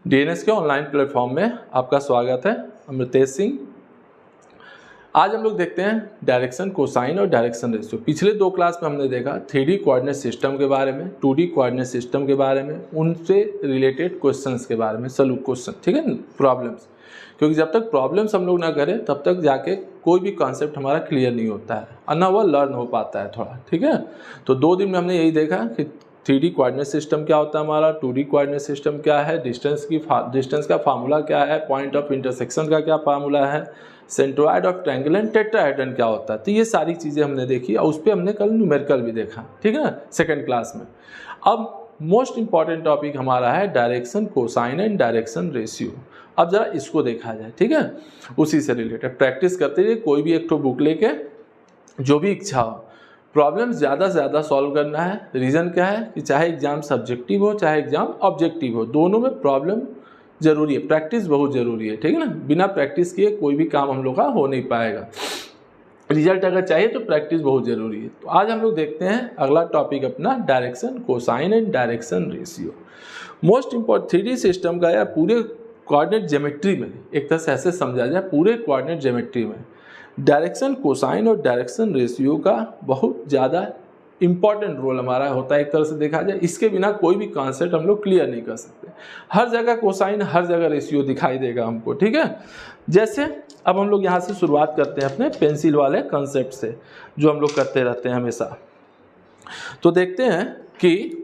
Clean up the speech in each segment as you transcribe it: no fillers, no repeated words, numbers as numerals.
DNS के online platform में आपका स्वागत है। अमृतेश सिंह। आज हम लोग देखते हैं डायरेक्शन, कोसाइन और डायरेक्शन रेशियो। पिछले दो क्लास में हमने देखा 3D कोऑर्डिनेट सिस्टम के बारे में, 2D कोऑर्डिनेट सिस्टम के बारे में, उनसे रिलेटेड क्वेश्चंस के बारे में, सॉल्व क्वेश्चन, ठीक है, प्रॉब्लम्स। क्योंकि जब तक प्रॉब्लम्स हम लोग ना करें तब तक जाके कोई भी कॉन्सेप्ट हमारा क्लियर नहीं होता है और ना वह लर्न हो पाता है थोड़ा, ठीक है। तो 2 दिन में हमने यही देखा कि 3D कोऑर्डिनेट सिस्टम क्या होता है हमारा, 2D कोऑर्डिनेट सिस्टम क्या है, डिस्टेंस का फार्मूला क्या है, पॉइंट ऑफ इंटरसेक्शन का क्या फार्मूला है, centroid of triangle and tetrahedron क्या होता है। तो ये सारी चीज़ें हमने देखी और उस पर हमने कल न्यूमेरिकल भी देखा, ठीक है ना, सेकंड क्लास में। अब मोस्ट इंपॉर्टेंट टॉपिक हमारा है direction, cosine and direction ratio. अब जरा इसको देखा जाए, ठीक है, उसी से रिलेटेड प्रैक्टिस करते रहिए। कोई भी एक तो बुक लेके, जो भी इच्छा हो, प्रॉब्लम ज़्यादा से ज़्यादा सॉल्व करना है। रीज़न क्या है कि चाहे एग्जाम सब्जेक्टिव हो चाहे एग्जाम ऑब्जेक्टिव हो, दोनों में प्रॉब्लम जरूरी है, प्रैक्टिस बहुत ज़रूरी है, ठीक है ना। बिना प्रैक्टिस किए कोई भी काम हम लोग का हो नहीं पाएगा। रिजल्ट अगर चाहिए तो प्रैक्टिस बहुत ज़रूरी है। तो आज हम लोग देखते हैं अगला टॉपिक अपना direction, cosine and direction ratio. Most important 3D system का या पूरे कोऑर्डिनेट ज्योमेट्री में, एक तरह से ऐसे समझा जाए, पूरे कोऑर्डिनेट ज्योमेट्री में डायरेक्शन, कोसाइन और डायरेक्शन रेशियो का बहुत ज़्यादा इंपॉर्टेंट रोल हमारा होता है। एक तरह से देखा जाए इसके बिना कोई भी कॉन्सेप्ट हम लोग क्लियर नहीं कर सकते। हर जगह कोसाइन, हर जगह रेशियो दिखाई देगा हमको, ठीक है। जैसे अब हम लोग यहाँ से शुरुआत करते हैं अपने पेंसिल वाले कॉन्सेप्ट से, जो हम लोग करते रहते हैं हमेशा। तो देखते हैं कि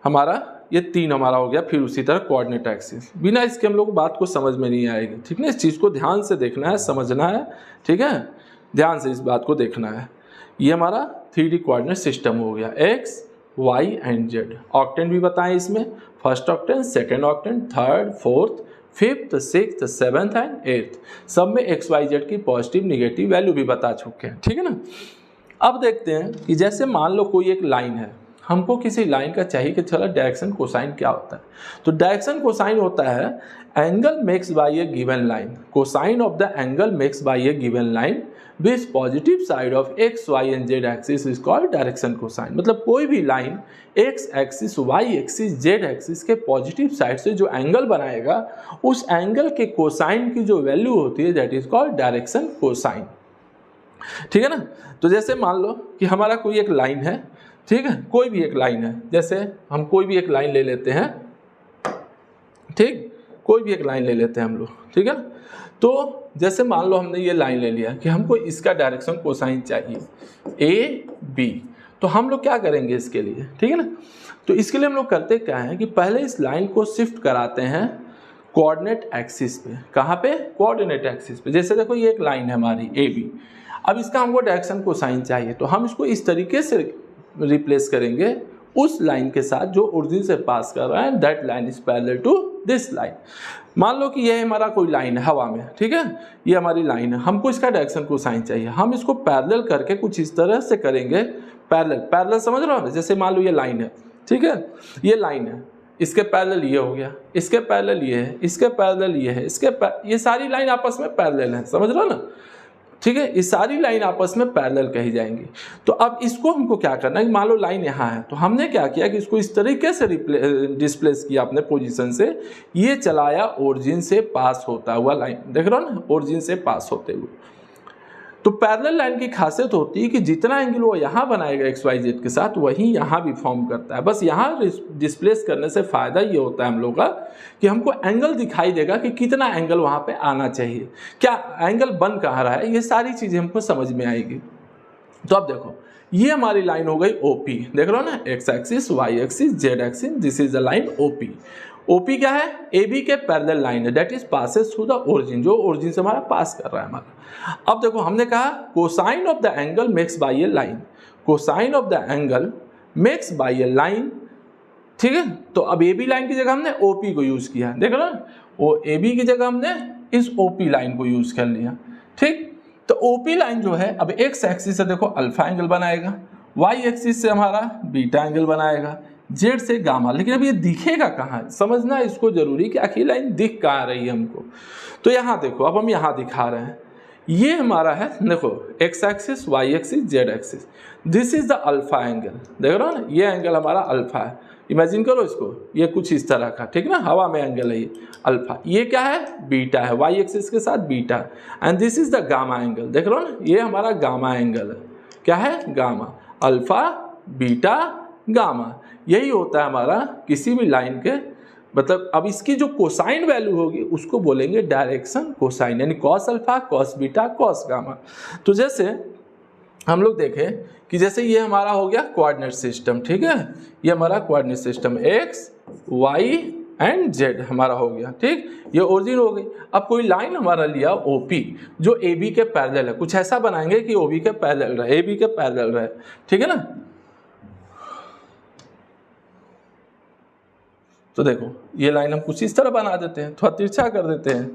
हमारा ये 3 हमारा हो गया, फिर उसी तरह कोऑर्डिनेट एक्सिस। बिना इसके हम लोग बात को समझ में नहीं आएगी, ठीक है। इस चीज़ को ध्यान से देखना है, समझना है, ठीक है, ध्यान से इस बात को देखना है। ये हमारा 3D कोऑर्डिनेट सिस्टम हो गया, x, y and z. Octant भी बताएं इसमें, first octant, second octant, third, fourth, fifth, sixth, seventh and eighth. सब में एक्स वाई जेड की पॉजिटिव निगेटिव वैल्यू भी बता चुके हैं, ठीक है ना। अब देखते हैं कि जैसे मान लो कोई एक लाइन है, हमको किसी लाइन का चाहिए कि चलो डायरेक्शन कोसाइन क्या होता है। तो डायरेक्शन कोसाइन होता है angle makes by a given line, cosine of the angle makes by a given line with positive side of x y and z axis is called direction cosine. मतलब कोई भी line x axis, Y axis, Z axis के positive side से जो angle बनाएगा, उस angle के cosine की जो वैल्यू होती है that is called direction cosine, ठीक है ना। तो जैसे मान लो कि हमारा कोई एक लाइन है, ठीक है, कोई भी एक लाइन है, जैसे हम कोई भी एक लाइन ले लेते हैं, ठीक, कोई भी एक लाइन ले लेते हैं हम लोग, ठीक है। तो जैसे मान लो हमने ये लाइन ले लिया कि हमको इसका डायरेक्शन कोसाइन चाहिए ए बी। तो हम लोग क्या करेंगे इसके लिए, ठीक है ना। तो इसके लिए हम लोग करते क्या है कि पहले इस लाइन को शिफ्ट कराते हैं कोऑर्डिनेट एक्सिस पे। कहाँ पे? कोऑर्डिनेट एक्सिस पे। जैसे देखो ये एक लाइन है हमारी ए बी, अब इसका हमको डायरेक्शन कोसाइन चाहिए, तो हम इसको इस तरीके से रिप्लेस करेंगे उस लाइन के साथ जो ओरिजिन से पास कर रहा है, that line is parallel to this line. मान लो कि ये हमारा कोई लाइन है हवा में, ठीक है, ये हमारी लाइन है, हमको इसका डायरेक्शन कोसाइन चाहिए। हम इसको पैरेलल करके कुछ इस तरह से करेंगे, पैरेलल समझ रहे हो। जैसे मान लो ये लाइन है, ठीक है, ये लाइन है, इसके पैरेलल ये हो गया, इसके पैरेलल ये है, इसके पैरेलल ये है, ये सारी लाइन आपस में पैरेलल है, समझ रहे हो ना, ठीक है। ये सारी लाइन आपस में पैरेलल कही जाएंगी। तो अब इसको हमको क्या करना है, मान लो लाइन यहाँ है, तो हमने क्या किया कि इसको इस तरीके से डिस्प्लेस किया अपने पोजीशन से, ये चलाया ओरिजिन से पास होता हुआ लाइन, देख रहे हो ना, ओरिजिन से पास होते हुए। तो पैरेलल लाइन की खासियत होती है कि जितना एंगल वो यहाँ बनाएगा एक्स वाई जेड के साथ, वही यहाँ भी फॉर्म करता है। बस यहाँ डिस्प्लेस करने से फ़ायदा ये होता है हम लोग का कि हमको एंगल दिखाई देगा कि कितना एंगल वहाँ पे आना चाहिए, क्या एंगल बन कहाँ रहा है, ये सारी चीज़ें हमको समझ में आएगी। तो अब देखो ये हमारी लाइन हो गई ओपी, देख रहे हो ना, x axis, Y axis, Z axis, this is the line OP. OP क्या है? ए बी के पैरेलल लाइन है, that is passes through the origin, जो ओरिजिन से हमारा पास कर रहा है हमारा। अब देखो हमने कहा cosine of the angle makes by a line, cosine of the angle makes by a line, ठीक है। तो अब ए बी लाइन की जगह हमने ओपी को यूज किया, देख लो ना, वो ए बी की जगह हमने इस ओपी लाइन को यूज कर लिया, ठीक। तो ओपी लाइन जो है अब एक्स एक्सिस से देखो अल्फा एंगल बनाएगा, वाई एक्सिस से हमारा बीटा एंगल बनाएगा, जेड से गामा। लेकिन अब ये दिखेगा कहाँ है, समझना इसको जरूरी कि आखिर लाइन दिख कहाँ रही है हमको। तो यहाँ देखो, अब हम यहाँ दिखा रहे हैं, ये हमारा है, देखो x axis, Y axis, Z axis, this is the alpha angle, देख रहे हो ना, ये एंगल हमारा अल्फा है। इमेजिन करो इसको, ये कुछ इस तरह का, ठीक ना, हवा में एंगल है ये अल्फा। ये क्या है, बीटा है, वाई एक्सिस के साथ beta, and this is the gamma angle, देख रहे हो ना, ये हमारा गामा एंगल है। क्या है, गामा, अल्फा बीटा गामा। यही होता है हमारा किसी भी लाइन के, मतलब अब इसकी जो कोसाइन वैल्यू होगी उसको बोलेंगे डायरेक्शन कोसाइन, यानी cos alpha, cos beta, cos gamma. तो जैसे हम लोग देखें कि जैसे ये हमारा हो गया कोऑर्डिनेट सिस्टम, ठीक है, ये हमारा coordinate system x y and z हमारा हो गया, ठीक, ये ओरिजिन हो गई। अब कोई लाइन हमारा लिया ओपी जो ए बी के पैरेलल है, कुछ ऐसा बनाएंगे कि ओ बी के पैरेलल रहे, ए बी के पैरेलल रहे, ठीक है ना। तो देखो ये लाइन हम कुछ इस तरह बना देते हैं, थोड़ा तिरछा कर देते हैं,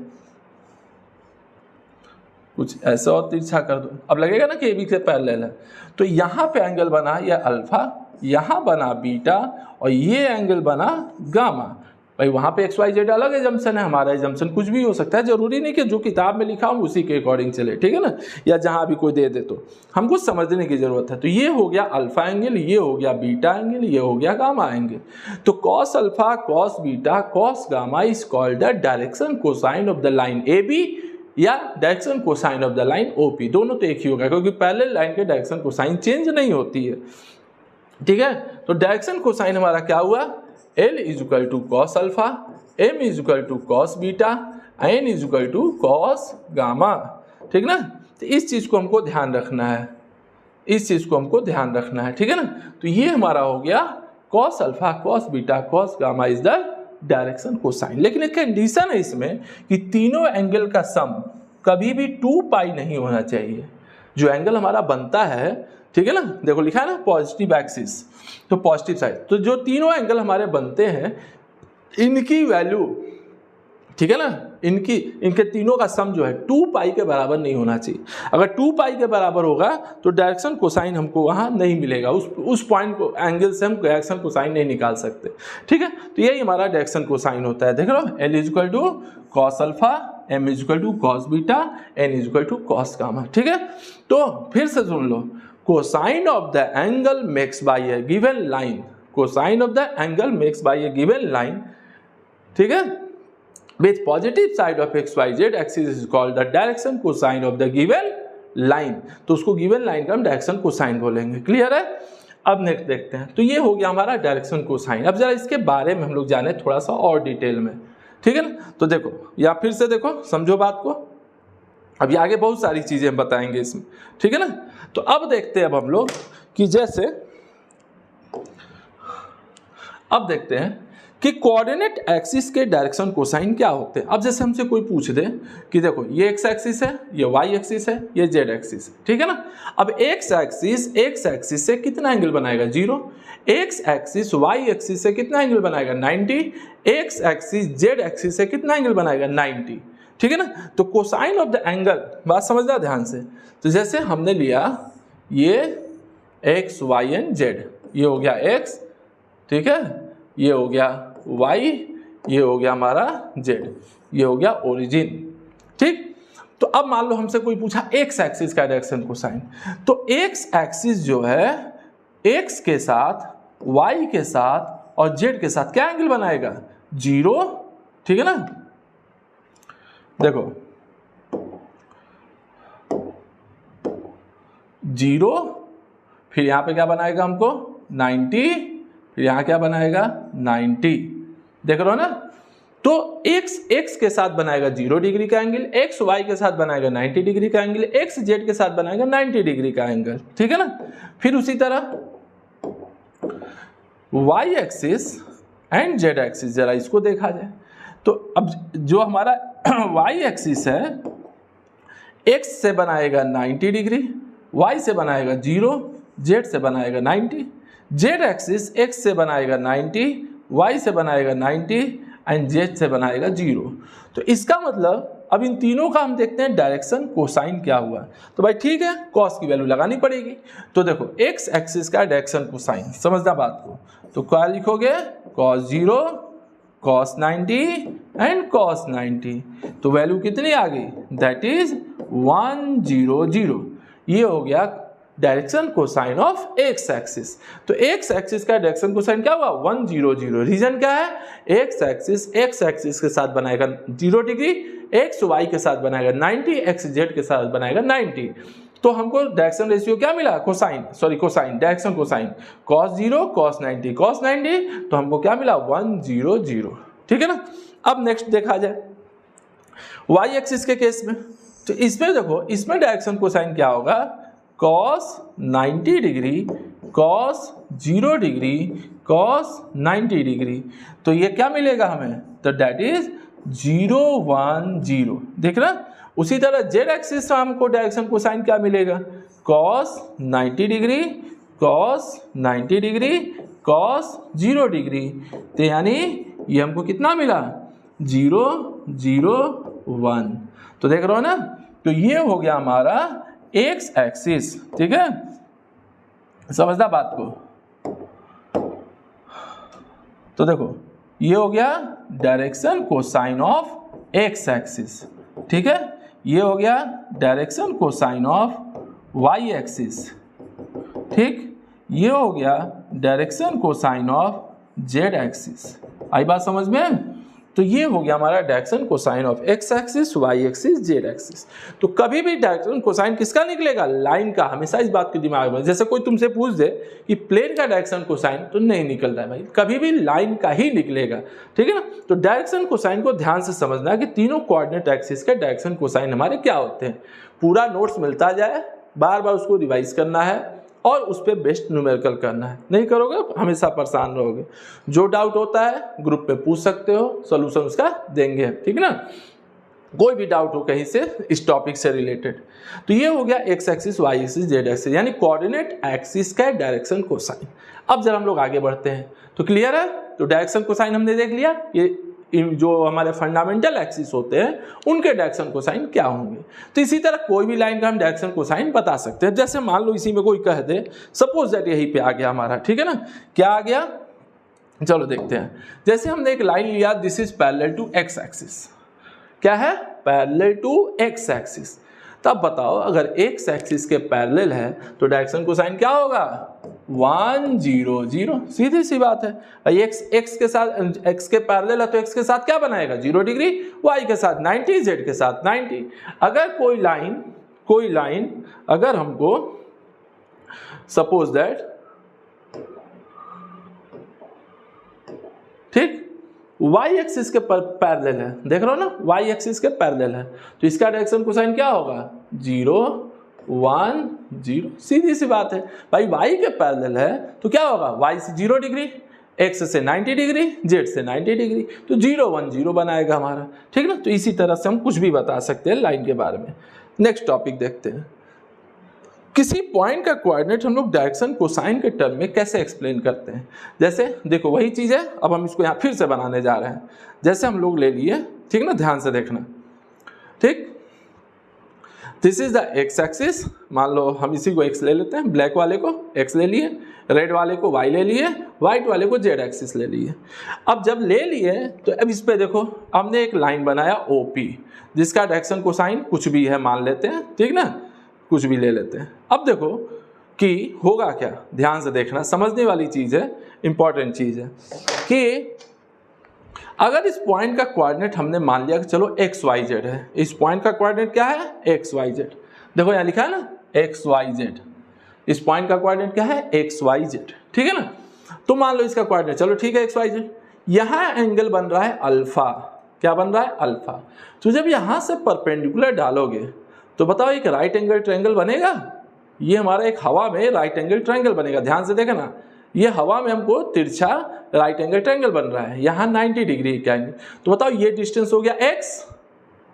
कुछ ऐसा और तिरछा कर दो, अब लगेगा ना कि ए बी के पैरेलल है। तो यहाँ पे एंगल बना ये अल्फा, यहाँ बना बीटा, और ये एंगल बना गामा। भाई वहाँ पे एक्स वाई जेड अलग एजम्पशन है, हमारा एजम्पशन कुछ भी हो सकता है, जरूरी नहीं कि जो किताब में लिखा हो उसी के अकॉर्डिंग चले, ठीक है ना, या जहाँ भी कोई दे दे, तो हमको समझने की जरूरत है। तो ये हो गया अल्फा एंगल, ये हो गया बीटा एंगल, ये हो गया गामा एंगल। तो cos alpha, cos beta, cos gamma is called the direction cosine of the line A B या direction cosine of the line OP, दोनों तो एक ही होगा, क्योंकि पहले लाइन के डायरेक्शन कोसाइन चेंज नहीं होती है, ठीक है। तो डायरेक्शन कोसाइन हमारा क्या हुआ, L is equal to cos alpha, M is equal to cos beta, N is equal to cos gamma, ठीक ना। तो इस चीज को हमको ध्यान रखना है, इस चीज को हमको ध्यान रखना है, ठीक है ना। तो ये हमारा हो गया cos alpha, cos beta, cos gamma is the direction cosine. लेकिन एक कंडीशन है इसमें कि तीनों एंगल का सम कभी भी 2 पाई नहीं होना चाहिए। जो एंगल हमारा बनता है, ठीक है ना, देखो लिखा है ना पॉजिटिव एक्सिस, तो पॉजिटिव साइड, तो जो तीनों एंगल हमारे बनते हैं इनकी वैल्यू, ठीक है ना, इनके तीनों का सम जो है 2 पाई के बराबर नहीं होना चाहिए। अगर 2 पाई के बराबर होगा तो डायरेक्शन कोसाइन हमको वहाँ नहीं मिलेगा, उस पॉइंट को एंगल से हम डायरेक्शन कोसाइन नहीं निकाल सकते, ठीक है। तो यही हमारा डायरेक्शन कोसाइन होता है, देख लो, L is equal to cos alpha, M is equal to cos beta, N is equal to cos gamma, ठीक है। तो फिर से सुन लो, cosine of the angle makes by a given line, cosine of the angle makes by a given line, ठीक है, with positive side of x y z axis is called the direction cosine of the given line। तो उसको given line का हम direction cosine बोलेंगे, clear है। अब next देखते हैं, तो ये हो गया हमारा डायरेक्शन कोसाइन। अब जरा इसके बारे में हम लोग जाने थोड़ा सा और डिटेल में, ठीक है ना। तो देखो या फिर से देखो, समझो बात को, अभी आगे बहुत सारी चीजें हम बताएंगे इसमें, ठीक है ना। तो अब देखते हैं अब हम लोग कि जैसे अब देखते हैं कि कोऑर्डिनेट एक्सिस के डायरेक्शन कोसाइन क्या होते हैं। अब जैसे हमसे कोई पूछ दे कि देखो ये एक्स एक्सिस है, ये वाई एक्सिस है, ये जेड एक्सिस है, ठीक है ना। अब एक्स एक्सिस से कितना एंगल बनाएगा, 0। एक्स एक्सिस वाई एक्सिस से कितना एंगल बनाएगा, 90। एक्स एक्सिस जेड एक्सिस से कितना एंगल बनाएगा, 90, ठीक है ना। तो कोसाइन ऑफ द एंगल, बात समझना ध्यान से। तो जैसे हमने लिया ये एक्स वाई एंड जेड, ये हो गया एक्स, ठीक है, ये हो गया वाई, ये हो गया हमारा जेड, ये हो गया ओरिजिन, ठीक। तो अब मान लो हमसे कोई पूछा एक्स एक्सिस का डायरेक्शन कोसाइन, तो एक्स एक्सिस जो है एक्स के साथ, वाई के साथ और जेड के साथ क्या एंगल बनाएगा, 0, ठीक है ना। देखो 0, फिर यहाँ पे क्या बनाएगा हमको 90, फिर यहाँ क्या बनाएगा 90, देख रहे हो ना। तो x के साथ बनाएगा 0 डिग्री का एंगल, x y के साथ बनाएगा 90 डिग्री का एंगल, x z के साथ बनाएगा 90 डिग्री का एंगल, ठीक है ना। फिर उसी तरह y axis and z axis, जरा इसको देखा जाए। तो अब जो हमारा y एक्सिस है x से बनाएगा 90 डिग्री, y से बनाएगा 0, z से बनाएगा 90, z एक्सिस x से बनाएगा 90, y से बनाएगा 90 एंड z से बनाएगा 0। तो इसका मतलब अब इन तीनों का हम देखते हैं डायरेक्शन कोसाइन क्या हुआ। तो भाई ठीक है, कॉस की वैल्यू लगानी पड़ेगी। तो देखो x एक्सिस का डायरेक्शन कोसाइन, समझना बात को, तो क्या लिखोगे, cos 0, cos 90 एंड cos 90। तो वैल्यू कितनी आ गई, दैट इज 100। ये हो गया direction cosine of X axis. तो एक्स एक्सिस का डायरेक्शन कोसाइन क्या हुआ 100। रीजन क्या है, एक्स एक्सिस के साथ बनाएगा 0 डिग्री, एक्स वाई के साथ बनाएगा 90, एक्स जेड के साथ बनाएगा 90। तो हमको डायरेक्शन रेशियो क्या मिला, cosine direction cosine cos 0 cos 90 तो हमको क्या मिला 100। ठीक है ना। अब नेक्स्ट देखा जाए वाई एक्सिस के केस में, तो इसमें देखो, इसमें डायरेक्शन कोसाइन क्या होगा cos 90 degree cos 0 degree cos 90 degree. तो ये क्या मिलेगा हमें, तो दैट इज 0 1 0। देख रहा, उसी तरह जेड एक्सिस का हमको डायरेक्शन कोसाइन क्या मिलेगा cos 90 degree cos 90 degree cos 0 degree. तो यानी ये हमको कितना मिला 0 0 1। तो देख रहे हो ना, तो ये हो गया हमारा एक्स एक्सिस। ठीक है, समझना बात को। तो देखो ये हो गया direction cosine of X axis. ठीक है, ये हो गया direction cosine of Y axis. ठीक, ये हो गया direction cosine of Z axis. आई बात समझ में। तो ये हो गया हमारा direction cosine of X axis, Y axis, Z axis. तो कभी भी डायरेक्शन कोसाइन किसका निकलेगा, लाइन का। हमेशा इस बात के दिमाग में, जैसे कोई तुमसे पूछ दे कि प्लेन का डायरेक्शन कोसाइन, तो नहीं निकलता है भाई, कभी भी लाइन का ही निकलेगा। ठीक है ना। तो डायरेक्शन कोसाइन को ध्यान से समझना कि तीनों कोऑर्डिनेट एक्सिस के डायरेक्शन कोसाइन हमारे क्या होते हैं। पूरा नोट्स मिलता जाए, बार बार उसको रिवाइज करना है और उस पर बेस्ट न्यूमेरिकल करना है। नहीं करोगे हमेशा परेशान रहोगे। जो डाउट होता है ग्रुप पे पूछ सकते हो, सॉल्यूशन उसका देंगे। ठीक है ना, कोई भी डाउट हो कहीं से इस टॉपिक से रिलेटेड। तो ये हो गया x axis, Y axis, Z axis, यानी कोऑर्डिनेट एक्सिस का डायरेक्शन कोसाइन। अब जब हम लोग आगे बढ़ते हैं तो क्लियर है। तो डायरेक्शन कोसाइन हमने देख लिया, ये जो हमारे फंडामेंटल एक्सिस होते हैं उनके डायरेक्शन कोसाइन क्या होंगे। तो इसी तरह कोई भी लाइन का हम डायरेक्शन कोसाइन बता सकते हैं। जैसे मान लो इसी में कोई कह दे, सपोज दैट यहीं पे आ गया हमारा, ठीक है ना, क्या आ गया, चलो देखते हैं। जैसे हमने एक लाइन लिया, this is parallel to x axis. क्या है, पैरेलल टू एक्स एक्सिस। तब बताओ अगर एक्स एक्सिस के पैरेलल है तो डायरेक्शन कोसाइन क्या होगा 100। सीधी सी बात है भाई, एक्स के साथ, एक्स के पैरेलल है तो एक्स के साथ क्या बनाएगा 0 डिग्री, वाई के साथ 90, जेड के साथ 90। अगर कोई लाइन अगर हमको सपोज दैट, ठीक, वाई एक्सिस के पैरेलल है, देख रहे हो ना, वाई एक्सिस के पैरेलल है, तो इसका डायरेक्शन कोसाइन क्या होगा 0 1 0। सीधी सी बात है भाई, वाई के पैरेलल है तो क्या होगा, वाई से 0 डिग्री, एक्स से 90 डिग्री, जेड से 90 डिग्री, तो 0 1 0 बनाएगा हमारा। ठीक है ना। तो इसी तरह से हम कुछ भी बता सकते हैं लाइन के बारे में। नेक्स्ट टॉपिक देखते हैं, किसी पॉइंट का कोऑर्डिनेट हम लोग डायरेक्शन कोसाइन के टर्म में कैसे एक्सप्लेन करते हैं। जैसे देखो वही चीज़ है, अब हम इसको यहाँ फिर से बनाने जा रहे हैं। जैसे हम लोग ले लिए, ठीक ना, ध्यान से देखना, ठीक, this is the x axis. मान लो हम इसी को एक्स ले लेते हैं, ब्लैक वाले को एक्स ले लिए, रेड वाले को वाई ले लिए, व्हाइट वाले को जेड एक्सिस ले लिए। अब जब ले लिए तो अब इस पे देखो, हमने एक लाइन बनाया OP, जिसका डायरेक्शन कोसाइन कुछ भी है मान लेते हैं, ठीक ना, कुछ भी ले लेते हैं। अब देखो कि होगा क्या, ध्यान से देखना, समझने वाली चीज़ है, इंपॉर्टेंट चीज़ है कि अगर इस पॉइंट का कोऑर्डिनेट हमने मान लिया कि चलो एक्स वाई जेड है, इस पॉइंट का कोऑर्डिनेट क्या है एक्स वाई जेड। देखो यहाँ लिखा है ना एक्स वाई जेड, इस पॉइंट का कोऑर्डिनेट क्या है एक्स वाई जेड, ठीक है ना। तो मान लो इसका कोऑर्डिनेट, चलो ठीक है एक्स वाई जेड, यहाँ एंगल बन रहा है अल्फा। क्या बन रहा है अल्फा। तो जब यहाँ से परपेंडिकुलर डालोगे तो बताओ एक राइट एंगल ट्रायंगल बनेगा। ये हमारा एक हवा में राइट एंगल ट्रायंगल बनेगा। ध्यान से देखना, ये हवा में हमको तिरछा राइट एंगल ट्रायंगल बन रहा है, यहाँ 90 डिग्री का एंगल। तो बताओ ये डिस्टेंस हो गया x,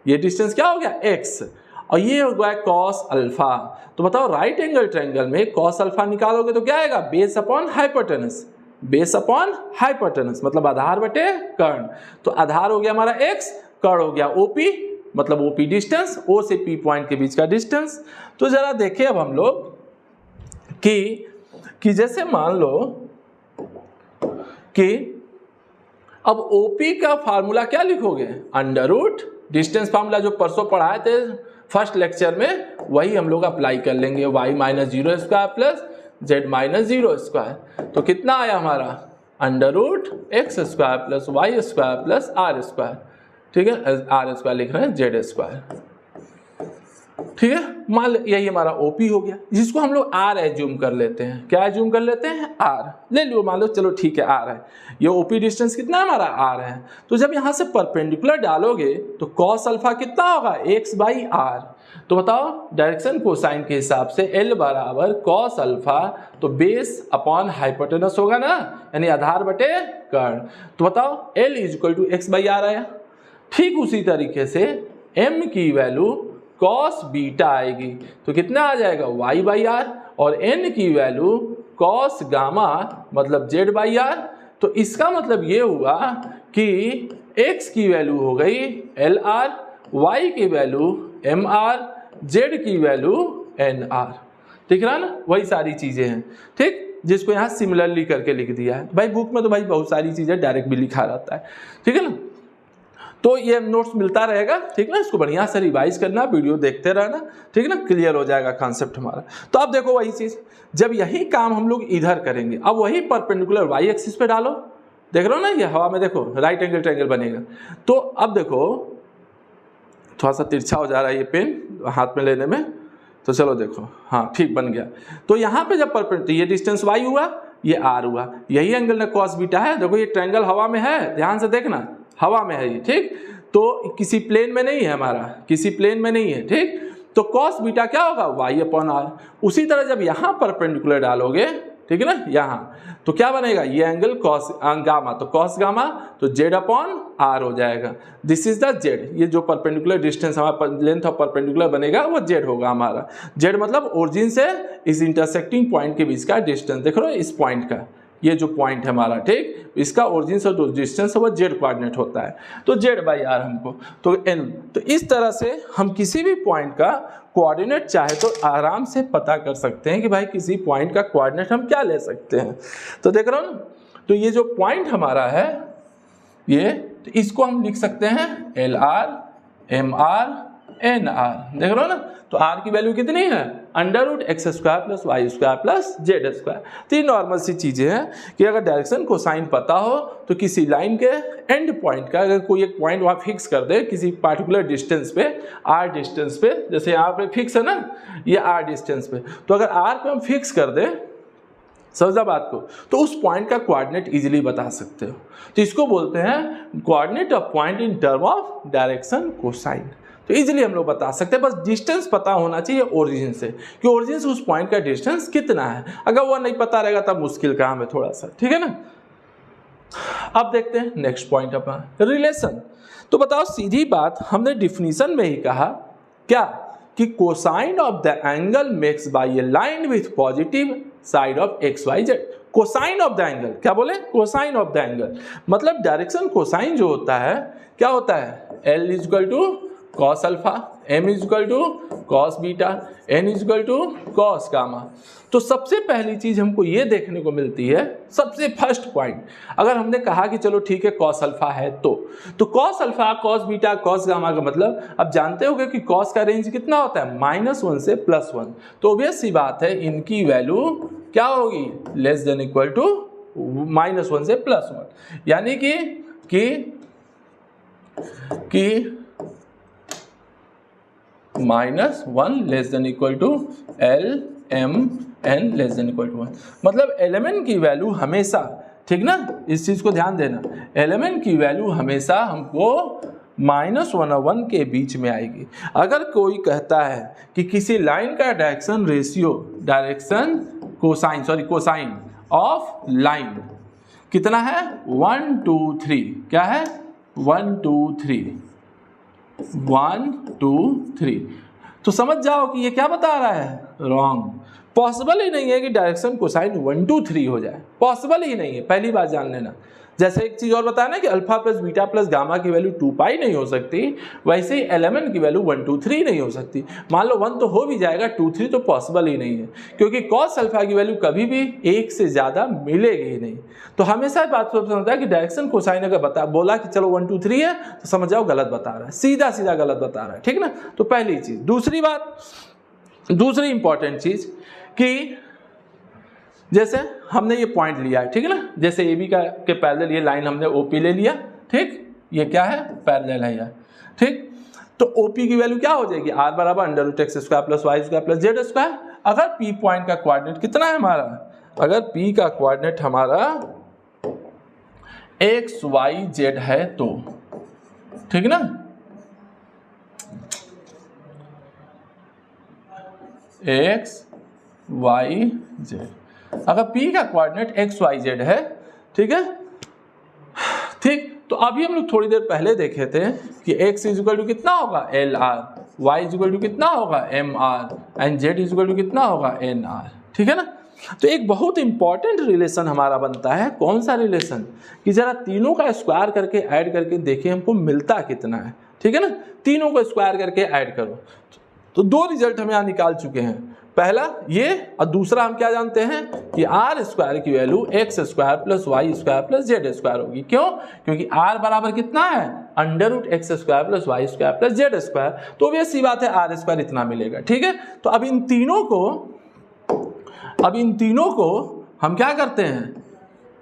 ये डिस्टेंस क्या हो गया x, और ये हो गया cos अल्फा। तो बताओ राइट एंगल ट्रायंगल में cos अल्फा निकालोगे तो क्या आएगा, base upon hypotenuse. Base upon hypotenuse मतलब आधार बटे कर्ण। तो आधार हो गया हमारा x, कर्ण हो गया OP, मतलब OP डिस्टेंस, O से P पॉइंट के बीच का डिस्टेंस। तो जरा देखें अब हम लोग कि जैसे मान लो कि अब OP का फार्मूला क्या लिखोगे, अंडर रूट डिस्टेंस फार्मूला जो परसों पढ़ाए थे फर्स्ट लेक्चर में वही हम लोग अप्लाई कर लेंगे, y minus zero square plus z minus zero square. तो कितना आया हमारा under root x square plus y square plus r square, ठीक है, आर स्क्वायर लिख रहे हैं जेड स्क्वायर, ठीक है। मान यही हमारा ओपी हो गया, जिसको हम लोग आर एज्यूम कर लेते हैं। क्या एज्यूम कर लेते हैं? आर ले लो, मान लो, चलो ठीक है आर है। ये ओपी डिस्टेंस कितना हमारा आर है। तो जब यहाँ से परपेंडिकुलर डालोगे तो कॉस अल्फा कितना होगा? X by r. तो बताओ डायरेक्शन कोसाइन के हिसाब से एल बराबर कॉस अल्फा, तो बेस अपॉन हाइपोटेनस होगा ना, यानी आधार बटे कर्ण। तो बताओ L is equal to x by r आया। ठीक उसी तरीके से एम की वैल्यू कॉस बीटा आएगी, तो कितना आ जाएगा? वाई बाई आर, और एन की वैल्यू कॉस गामा मतलब जेड बाई आर। तो इसका मतलब ये हुआ कि एक्स की वैल्यू हो गई एल आर, वाई की वैल्यू एम आर, जेड की वैल्यू एन आर। ठीक रहा ना, वही सारी चीजें हैं, ठीक, जिसको यहाँ सिमिलरली करके लिख दिया है। भाई बुक में तो भाई बहुत सारी चीजें डायरेक्ट भी लिखा रहता है, ठीक है ना। तो ये नोट्स मिलता रहेगा, ठीक ना, इसको बढ़िया से रिवाइज करना, वीडियो देखते रहना, ठीक है ना, क्लियर हो जाएगा कॉन्सेप्ट हमारा। तो अब देखो वही चीज, जब यही काम हम लोग इधर करेंगे, अब वही परपेंडिकुलर वाई एक्सिस पे डालो, देख रहे हो ना, ये हवा में देखो राइट एंगल ट्रायंगल बनेगा। तो अब देखो थोड़ा सा तिरछा हो जा रहा है ये पेन हाथ में लेने में, तो चलो देखो, हाँ ठीक बन गया। तो यहाँ पे जब परपेंडिकुलर, ये डिस्टेंस वाई हुआ, ये आर हुआ, यही एंगल ना कॉस बीटा है। देखो ये ट्रायंगल हवा में है, ध्यान से देखना, हवा में है ये, ठीक, तो किसी प्लेन में नहीं है हमारा, किसी प्लेन में नहीं है, ठीक। तो कॉस बीटा क्या होगा? Y upon r. उसी तरह जब यहाँ परपेंडिकुलर डालोगे, ठीक है ना, यहाँ, तो क्या बनेगा? ये एंगल कॉस गामा, तो कॉस गामा, तो जेड अपॉन आर हो जाएगा। दिस इज द जेड, ये जो परपेंडिकुलर डिस्टेंस हमारा लेंथ ऑफ परपेंडिकुलर बनेगा वो जेड होगा हमारा। जेड मतलब ओरिजिन से इस इंटरसेक्टिंग पॉइंट के बीच का डिस्टेंस, देख रहे हो इस पॉइंट का, ये जो पॉइंट है हमारा, ठीक, इसका ओरिजिन से जो डिस्टेंस है वो जेड कोऑर्डिनेट होता है, तो जेड बाई आर हमको, तो एन। तो इस तरह से हम किसी भी पॉइंट का कोऑर्डिनेट चाहे तो आराम से पता कर सकते हैं कि भाई किसी पॉइंट का कोऑर्डिनेट हम क्या ले सकते हैं। तो देख रहे हो ना, तो ये जो पॉइंट हमारा है ये, तो इसको हम लिख सकते हैं L r, M r, N r, देख रहे हो ना। तो आर की वैल्यू कितनी है? Under root x square plus y square plus z square. तो ये नॉर्मल सी चीजें हैं कि अगर डायरेक्शन को साइन पता हो तो किसी लाइन के एंड पॉइंट का अगर कोई एक पॉइंट वहाँ फिक्स कर दे किसी पार्टिकुलर डिस्टेंस पे, आर डिस्टेंस पे, जैसे यहाँ पे फिक्स है ना ये आर डिस्टेंस पे, तो अगर आर पे हम फिक्स कर दे, समझा बात को, तो उस पॉइंट का कोऑर्डिनेट इजीली बता सकते हो। तो इसको बोलते हैं coordinate of point in term of direction cosine. तो इजीली हम लोग बता सकते हैं, बस डिस्टेंस पता होना चाहिए ओरिजिन से, कि ओरिजिन से उस पॉइंट का डिस्टेंस कितना है। अगर वो नहीं पता रहेगा तब मुश्किल काम है थोड़ा सा, ठीक है ना। अब देखते हैं नेक्स्ट पॉइंट अपना रिलेशन। तो बताओ सीधी बात, हमने डिफिनीशन में ही कहा क्या कि cosine of the angle makes by a line with positive side of x y z. Cosine of the angle, क्या बोले? कोसाइन ऑफ द एंगल मतलब डायरेक्शन कोसाइन जो होता है क्या होता है? L is equal to cos alpha, M is equal to cos beta, N is equal to cos gamma. तो सबसे पहली चीज हमको ये देखने को मिलती है, सबसे फर्स्ट पॉइंट, अगर हमने कहा कि चलो ठीक है कॉस अल्फा है तो cos alpha, cos beta, cos gamma का मतलब अब जानते होगे कि कॉस का रेंज कितना होता है? -1 से +1। तो ऑब्वियस सी बात है इनकी वैल्यू क्या होगी? लेस देन इक्वल टू -1 से +1, यानी कि -1 less than equal to L M N less than equal to 1। मतलब एलिमेंट की वैल्यू हमेशा, ठीक ना, इस चीज को ध्यान देना, एलिमेंट की वैल्यू हमेशा हमको -1 और 1 के बीच में आएगी। अगर कोई कहता है कि किसी लाइन का direction ratio, direction cosine of line कितना है? 1 2 3, क्या है? 1 2 3, 1 2 3। तो समझ जाओ कि ये क्या बता रहा है? रॉन्ग। पॉसिबल ही नहीं है कि डायरेक्शन कोसाइन 1 2 3 हो जाए, पॉसिबल ही नहीं है, पहली बात जान लेना। जैसे एक चीज़ और बताया ना कि alpha plus beta plus gamma की वैल्यू 2 पाई नहीं हो सकती, वैसे ही एलिमेंट की वैल्यू 1 2 3 नहीं हो सकती। मान लो 1 तो हो भी जाएगा, 2 3 तो पॉसिबल ही नहीं है, क्योंकि कॉस अल्फा की वैल्यू कभी भी 1 से ज़्यादा मिलेगी ही नहीं। तो हमेशा बात समझता है कि डायरेक्शन कोसाइन अगर बोला कि चलो 1 2 3 है तो समझ जाओ गलत बता रहा है, सीधा सीधा गलत बता रहा है, ठीक ना। तो पहली चीज़। दूसरी बात, दूसरी इंपॉर्टेंट चीज़ कि जैसे हमने ये पॉइंट लिया है, ठीक है ना, जैसे ए बी का के पैरेलल ये लाइन हमने ओपी ले लिया, ठीक, ये क्या है, पैरेलल है यार, ठीक। तो ओपी की वैल्यू क्या हो जाएगी, आर बराबर under root x square plus y square plus z square. अगर पी पॉइंट का कोऑर्डिनेट कितना है हमारा, अगर पी का कोऑर्डिनेट हमारा एक्स वाई जेड है तो, ठीक ना, एक्स वाई जेड, अगर P का कोऑर्डिनेट एक्स वाई जेड है, ठीक है, ठीक। तो अभी हम लोग थोड़ी देर पहले देखे थे कि x इक्वल टू कितना होगा L r, y equal to कितना होगा M r and z equal to कितना होगा एन आर, ठीक है ना। तो एक बहुत इंपॉर्टेंट रिलेशन हमारा बनता है, कौन सा रिलेशन, कि जरा तीनों का स्क्वायर करके ऐड करके देखें हमको मिलता कितना है, ठीक है ना। तीनों को स्क्वायर करके ऐड करो, तो दो रिजल्ट हम यहाँ निकाल चुके हैं, पहला ये और दूसरा हम क्या जानते हैं कि आर स्क्वायर की value x square plus y square plus z square होगी। क्यों, क्योंकि आर बराबर कितना है, under root x square plus y square plus z square, तो वैसी बात है आर स्क्वायर इतना मिलेगा, ठीक है। तो अब इन तीनों को हम क्या करते हैं,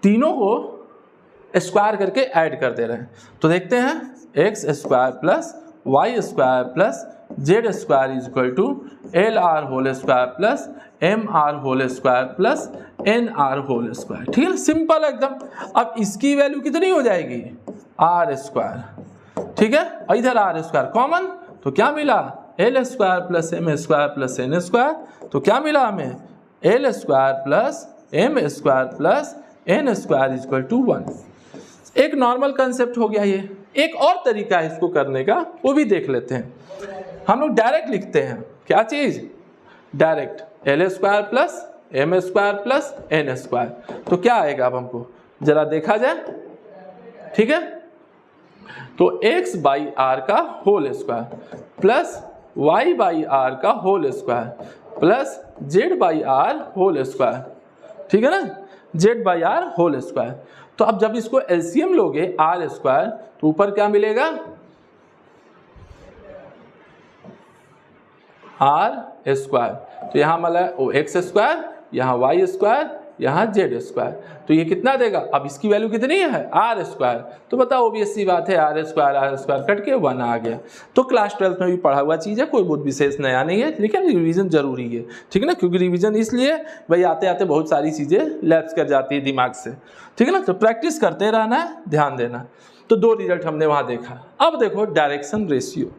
तीनों को स्क्वायर करके ऐड कर दे रहे हैं। तो देखते हैं x square plus y square plus z square is equal to L r whole square plus M r whole square plus N r whole square, ठीक है, सिंपल एकदम। अब इसकी वैल्यू कितनी हो जाएगी, आर स्क्वायर, ठीक है, और इधर आर स्क्वायर कॉमन, तो क्या मिला, L square plus M square plus N square, तो क्या मिला हमें, L square plus M square plus N square is equal to 1। एक नॉर्मल कंसेप्ट हो गया ये। एक और तरीका है इसको करने का, वो भी देख लेते हैं। हम लोग डायरेक्ट लिखते हैं, क्या चीज, direct L square plus M square plus N square, तो क्या आएगा अब हमको जरा देखा जाए, ठीक है। तो x बाई आर का whole square plus y by R का whole square plus z by R whole square, ठीक है ना, z by R whole square. तो अब जब इसको एलसीएम लोगे आर स्क्वायर, तो ऊपर क्या मिलेगा, आर स्क्वायर, तो यहाँ मिला एक्स स्क्वायर, यहाँ वाई स्क्वायर, यहाँ जेड स्क्वायर, तो ये कितना देगा, अब इसकी वैल्यू कितनी है, आर स्क्वायर, तो बताओ ऑब्वियसली बात है आर स्क्वायर कट के 1 आ गया। तो क्लास 12 में भी पढ़ा हुआ चीज़ है, कोई बहुत विशेष नया नहीं है, लेकिन रिवीजन जरूरी है, ठीक है ना, क्योंकि रिवीजन इसलिए भाई आते आते बहुत सारी चीज़ें लैप्स कर जाती है दिमाग से, ठीक है ना, तो प्रैक्टिस करते रहना है, ध्यान देना। तो दो रिजल्ट हमने वहाँ देखा। अब देखो डायरेक्शन रेशियो।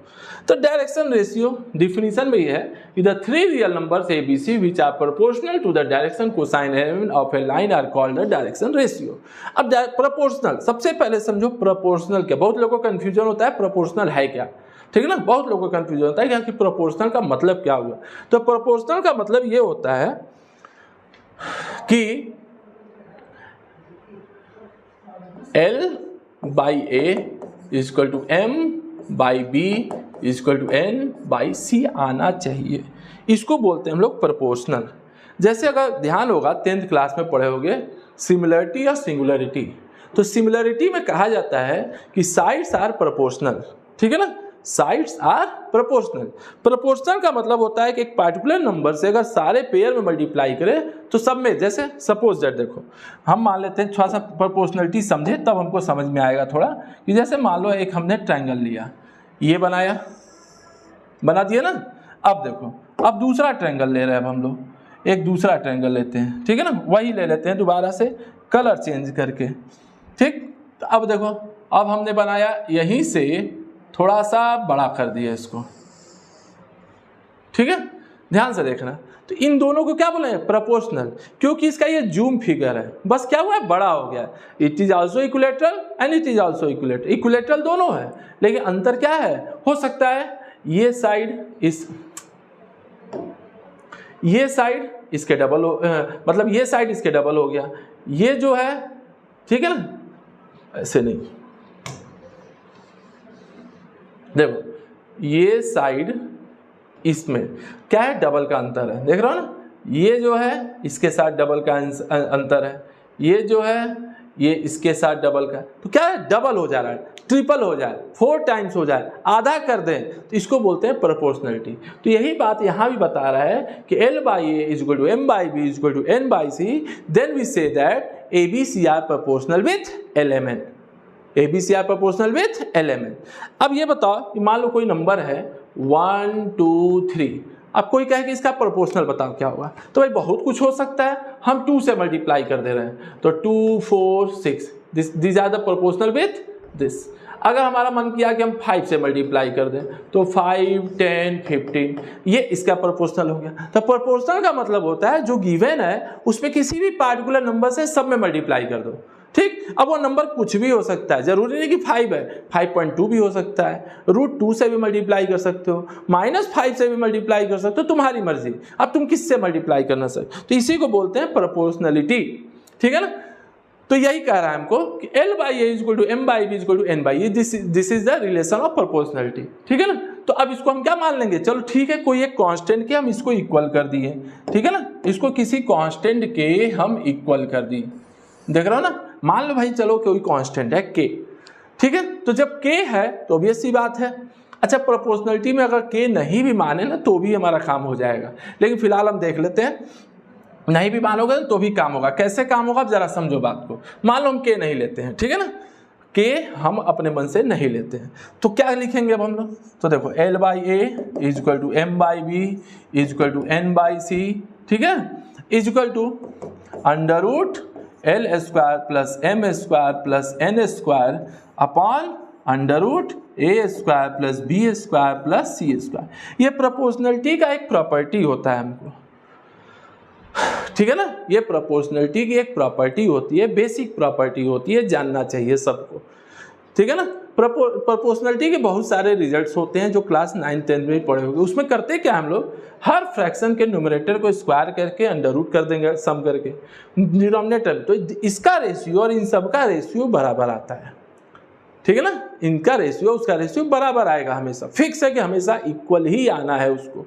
तो डायरेक्शन रेशियो डिफिनीशन में ये है कि the three real numbers A B C which are proportional to the direction cosine element of a line are called the direction ratio. अब प्रोपोर्शनल, सबसे पहले समझो प्रोपोर्शनल क्या, बहुत लोगों को कंफ्यूजन होता है प्रोपोर्शनल है क्या, ठीक है ना, बहुत लोगों को कंफ्यूजन होता है कि प्रोपोर्शनल का मतलब क्या हुआ। तो प्रोपोर्शनल का मतलब ये होता है कि L by A equal to M by B equal to N by C आना चाहिए, इसको बोलते हैं हम लोग प्रोपोर्शनल। जैसे अगर ध्यान होगा 10th क्लास में पढ़े होंगे सिमिलरिटी और सिंगुलरिटी, तो सिमिलरिटी में कहा जाता है कि साइड्स आर प्रोपोर्शनल, ठीक है ना, साइड्स आर प्रोपोर्शनल। प्रोपोर्शनल का मतलब होता है कि एक पार्टिकुलर नंबर से अगर सारे पेयर में मल्टीप्लाई करें तो सब में, जैसे सपोज दैट देखो हम मान लेते हैं, थोड़ा सा प्रोपोर्शनलिटी समझे तब हमको समझ में आएगा थोड़ा, कि जैसे मान लो एक हमने ट्रायंगल लिया, ये बना दिया ना, अब देखो अब दूसरा ट्रायंगल ले रहे हैं, अब हम लोग एक दूसरा ट्रायंगल लेते हैं, ठीक है ना, वही ले लेते हैं दोबारा से कलर चेंज करके, ठीक। तो अब देखो अब हमने बनाया, यहीं से थोड़ा सा बड़ा कर दिया इसको, ठीक है, ध्यान से देखना। तो इन दोनों को क्या बोले, प्रोपोर्शनल, क्योंकि इसका ये जूम फिगर है, बस क्या हुआ है, बड़ा हो गया। It is also equilateral and it is also equilateral, equilateral दोनों है, लेकिन अंतर क्या है, हो सकता है ये साइड इसके डबल हो, मतलब ये साइड इसके डबल हो गया, ये जो है, ठीक है ना, ऐसे नहीं, देखो ये साइड इसमें क्या है, डबल का अंतर है, देख रहे हो ना, ये जो है इसके साथ डबल का अंतर है, ये जो है ये इसके साथ डबल का, तो क्या है, डबल हो जा रहा है, ट्रिपल हो जाए, 4 टाइम्स हो जाए, आधा कर दें, तो इसको बोलते हैं प्रोपोर्शनलिटी। तो यही बात यहाँ भी बता रहा है कि L/A equal to M/B equal to N/C, then we say that ABC are proportional with LMN, ABC are proportional with LMN। अब ये बताओ कि मान लो कोई नंबर है 1 2 3, अब कोई कहे कि इसका प्रोपोर्शनल बताओ क्या होगा, तो भाई बहुत कुछ हो सकता है, हम 2 से मल्टीप्लाई कर दे रहे हैं, तो 2 4 6, this are the proportional with this. अगर हमारा मन किया कि हम 5 से मल्टीप्लाई कर दें, तो 5 10 15, ये इसका प्रोपोर्शनल हो गया। तो प्रोपोर्शनल का मतलब होता है जो गिवन है उसमें किसी भी पार्टिकुलर नंबर से सब में मल्टीप्लाई कर दो, ठीक। अब वो नंबर कुछ भी हो सकता है, जरूरी नहीं कि 5 है, 5.2 भी हो सकता है, √2 से भी मल्टीप्लाई कर सकते हो, -5 से भी मल्टीप्लाई कर सकते हो, तुम्हारी मर्जी, अब तुम किससे मल्टीप्लाई करना सकते, तो इसी को बोलते हैं प्रोपोर्शनलिटी, ठीक है ना। तो यही कह रहा है हमको कि L/A equal to M/B equal to N/E, this is the relation of proportionality, ठीक है ना। तो अब इसको हम क्या मान लेंगे, चलो ठीक है, कोई एक कांस्टेंट के हम इसको इक्वल कर दिए, ठीक है ना, इसको किसी कांस्टेंट के हम इक्वल कर दिए, देख रहे हो ना, मान लो भाई चलो कोई कांस्टेंट है k, ठीक है, तो जब k है तो ऑब्वियस सी बात है। अच्छा, प्रोपोर्शनलिटी में अगर k नहीं भी माने ना तो भी हमारा काम हो जाएगा, लेकिन फिलहाल हम देख लेते हैं, नहीं भी मानोगे तो भी काम होगा। कैसे काम होगा, जरा समझो बात को। मान लो हम k नहीं लेते हैं, ठीक है ना, k हम अपने मन से नहीं लेते हैं, तो क्या लिखेंगे अब हम लोग, तो देखो L/A equal to M/B equal to N/C, ठीक है, equal to √L² plus M² प्लस N² upon √A² plus B² plus C²। ये प्रोपोर्शनलिटी का एक प्रॉपर्टी होता है हमको, ठीक है ना, ये प्रोपोर्शनलिटी की एक प्रॉपर्टी होती है, बेसिक प्रॉपर्टी होती है, जानना चाहिए सबको, ठीक है ना। प्रोपोर्शनलिटी के बहुत सारे रिजल्ट्स होते हैं जो क्लास 9 10 में पढ़े होंगे। उसमें करते क्या हम लोग, हर फ्रैक्शन के न्यूमरेटर को स्क्वायर करके अंडर रूट कर देंगे, सम करके डिनोमिनेटर, तो इसका रेशियो और इन सब का रेशियो बराबर आता है, ठीक है ना, इनका रेशियो उसका रेशियो बराबर आएगा, हमेशा फिक्स है कि हमेशा इक्वल ही आना है उसको।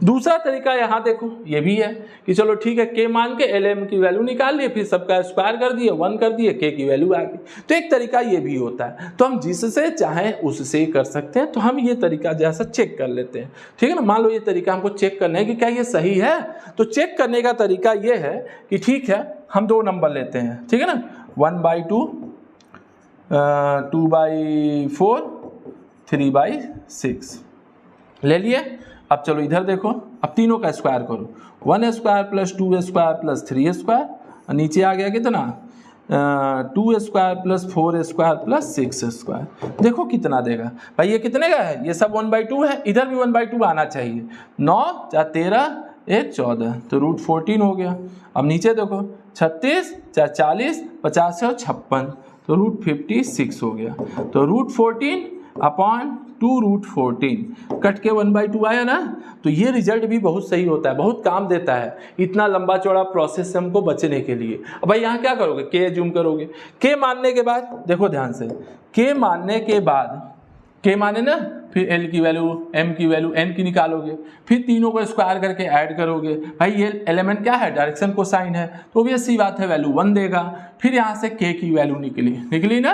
दूसरा तरीका यहाँ देखो, ये भी है कि चलो ठीक है, k मान के LM की वैल्यू निकाल लिए, फिर सबका स्क्वायर कर दिए, 1 कर दिए, k की वैल्यू आ गई। तो एक तरीका ये भी होता है, तो हम जिससे चाहें उससे कर सकते हैं। तो हम ये तरीका जैसा चेक कर लेते हैं, ठीक है ना। मान लो ये तरीका हमको चेक करना है कि क्या ये सही है, तो चेक करने का तरीका ये है कि ठीक है, हम 2 नंबर लेते हैं, ठीक है ना, 1/2 2/4 3/6 ले लिए। अब चलो इधर देखो, अब तीनों का स्क्वायर करो, 1² प्लस 2² प्लस 3², और नीचे आ गया कितना 2² प्लस 4² प्लस 6²। देखो कितना देगा भाई, ये कितने का है, ये सब 1/2 है, इधर भी 1/2 आना चाहिए, 9 4 13 1 14, तो √14 हो गया। अब नीचे देखो 36 4 40 50 और 56, तो √56 हो गया, तो √14 अपॉन 2√14 कट के 1/2 आया ना। तो ये रिजल्ट भी बहुत सही होता है, बहुत काम देता है इतना लंबा चौड़ा प्रोसेस से हमको बचने के लिए। अब भाई यहाँ क्या करोगे, k जूम करोगे, k मानने के बाद देखो ध्यान से, k मानने के बाद k माने ना, फिर L की वैल्यू M की वैल्यू N की निकालोगे, फिर तीनों को स्क्वायर करके ऐड करोगे। भाई ये एलिमेंट क्या है, डायरेक्शन कोसाइन है, तो ऑब्वियसली बात है वैल्यू 1 देगा। फिर यहाँ से k की वैल्यू निकली ना,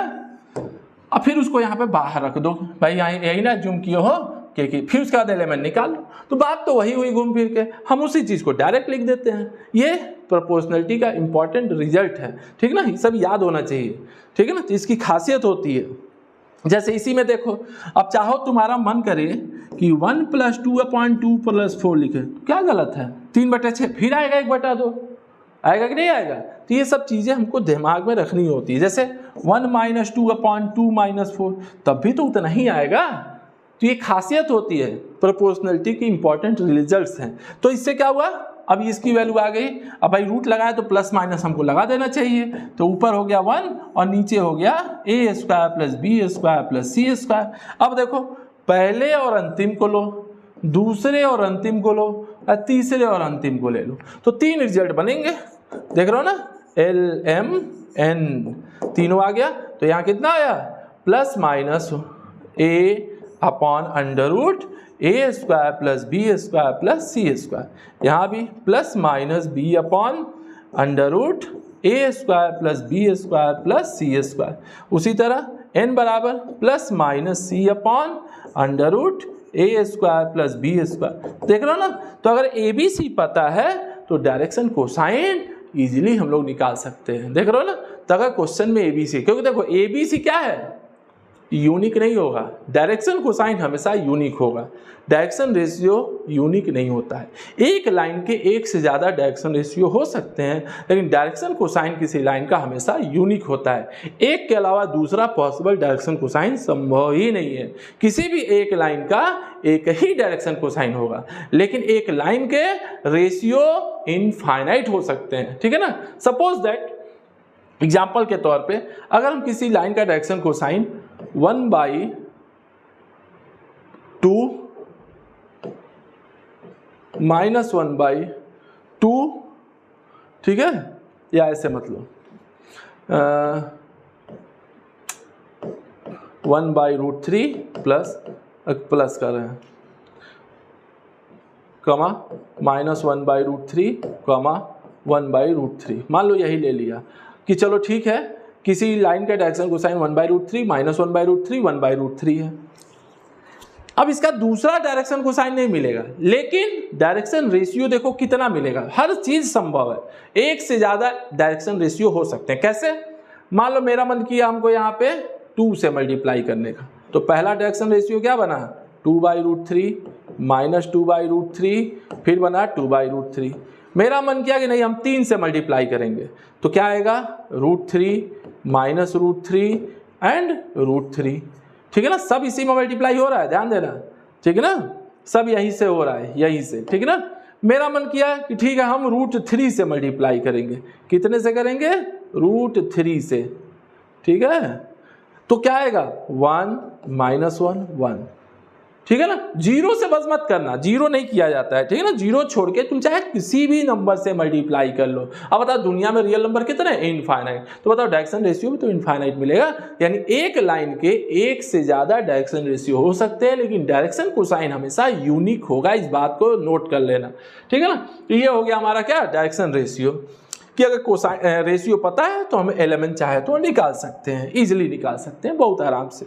अब फिर उसको यहाँ पे बाहर रख दो, भाई यहाँ यही ना जूम किए हो k की, फिर उसके बाद एलिमेंट निकाल लो, तो बात तो वही हुई घूम फिर के, हम उसी चीज़ को डायरेक्ट लिख देते हैं। ये प्रोपोर्शनलिटी का इंपॉर्टेंट रिजल्ट है, ठीक है ना, ये सब याद होना चाहिए, ठीक है ना, तो इसकी खासियत होती है। जैसे इसी में देखो, अब चाहो तुम्हारा मन करे कि 1 + 2/2 + 4 लिखे, क्या गलत है, 3/6 फिर आएगा 1/2, आएगा कि नहीं आएगा। तो ये सब चीज़ें हमको दिमाग में रखनी होती है। जैसे 1 - 2/2 - 4, तब भी तो उतना ही आएगा। तो ये खासियत होती है, प्रोपोर्शनलिटी की इंपॉर्टेंट रिजल्ट्स हैं। तो इससे क्या हुआ, अब इसकी वैल्यू आ गई, अब भाई रूट लगाया तो प्लस माइनस हमको लगा देना चाहिए, तो ऊपर हो गया 1 और नीचे हो गया A² + B² + C²। अब देखो, पहले और अंतिम को लो, दूसरे और अंतिम को लो, और तीसरे और अंतिम को ले लो, तो 3 रिजल्ट बनेंगे, देख रहे हो ना, L M N तीनों आ गया। तो यहाँ कितना आया plus minus A upon under root A square plus B square plus C square, यहाँ भी plus minus B upon under root A square plus B square plus C square. उसी तरह n बराबर plus minus C upon under root A square plus B square. देख रहे हो ना, तो अगर ए बी सी पता है तो डायरेक्शन कोसाइन इजीली हम लोग निकाल सकते हैं। देख रहे हो ना, तो अगर क्वेश्चन में ए बी सी, क्योंकि देखो ए बी सी क्या है, यूनिक नहीं होगा, डायरेक्शन कोसाइन हमेशा यूनिक होगा, डायरेक्शन रेशियो यूनिक नहीं होता है। एक लाइन के एक से ज़्यादा डायरेक्शन रेशियो हो सकते हैं, लेकिन डायरेक्शन कोसाइन किसी लाइन का हमेशा यूनिक होता है। एक के अलावा दूसरा पॉसिबल डायरेक्शन कोसाइन संभव ही नहीं है। किसी भी एक लाइन का एक ही डायरेक्शन कोसाइन होगा, लेकिन एक लाइन के रेशियो इनफाइनाइट हो सकते हैं। ठीक है ना, सपोज दैट एग्जाम्पल के तौर पे अगर हम किसी लाइन का डायरेक्शन कोसाइन 1/2 माइनस 1/2, ठीक है, या ऐसे मतलब 1/√3 प्लस कर रहे हैं कमा माइनस 1/√3 कमा 1/√3, मान लो यही ले लिया कि चलो ठीक है, किसी लाइन का डायरेक्शन कोसाइन 1/√3 माइनस 1/√3 1/√3 है। अब इसका दूसरा डायरेक्शन कोसाइन नहीं मिलेगा, लेकिन डायरेक्शन रेशियो देखो कितना मिलेगा। हर चीज संभव है, एक से ज्यादा डायरेक्शन रेशियो हो सकते हैं। कैसे, मान लो मेरा मन किया हमको यहाँ पे 2 से मल्टीप्लाई करने का, तो पहला डायरेक्शन रेशियो क्या बना 2/√3 माइनस 2/√3, फिर बना 2/√3। मेरा मन किया कि नहीं हम 3 से मल्टीप्लाई करेंगे, तो क्या आएगा √3 माइनस √3 एंड √3। ठीक है ना, सब इसी में मल्टीप्लाई हो रहा है, ध्यान देना। ठीक है ना, सब यहीं से हो रहा है, यहीं से। ठीक है ना, मेरा मन किया कि ठीक है हम √3 से मल्टीप्लाई करेंगे। कितने से करेंगे, √3 से। ठीक है, तो क्या आएगा 1 माइनस 1 1। ठीक है ना, जीरो से बस मत करना, जीरो नहीं किया जाता है। ठीक है ना, जीरो छोड़ के तुम चाहे किसी भी नंबर से मल्टीप्लाई कर लो। अब बताओ दुनिया में रियल नंबर कितने हैं, इनफाइनाइट, तो बताओ डायरेक्शन रेशियो भी तो इनफाइनाइट मिलेगा। यानी एक लाइन के एक से ज्यादा डायरेक्शन रेशियो हो सकते हैं, लेकिन डायरेक्शन कोसाइन हमेशा यूनिक होगा, इस बात को नोट कर लेना। ठीक है ना, तो ये हो गया हमारा क्या डायरेक्शन रेशियो, कि अगर कोसाइन रेशियो पता है तो हम एलिमेंट चाहे तो निकाल सकते हैं, इजिली निकाल सकते हैं बहुत आराम से।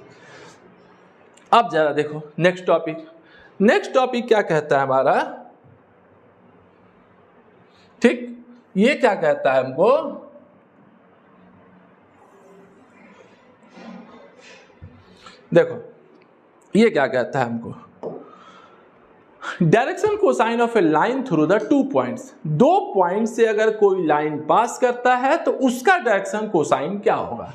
अब जरा देखो नेक्स्ट टॉपिक, नेक्स्ट टॉपिक क्या कहता है हमारा, ठीक, ये क्या कहता है हमको, देखो ये क्या कहता है हमको, direction cosine of a line through the 2 points. 2 point से अगर कोई लाइन पास करता है तो उसका डायरेक्शन कोसाइन क्या होगा।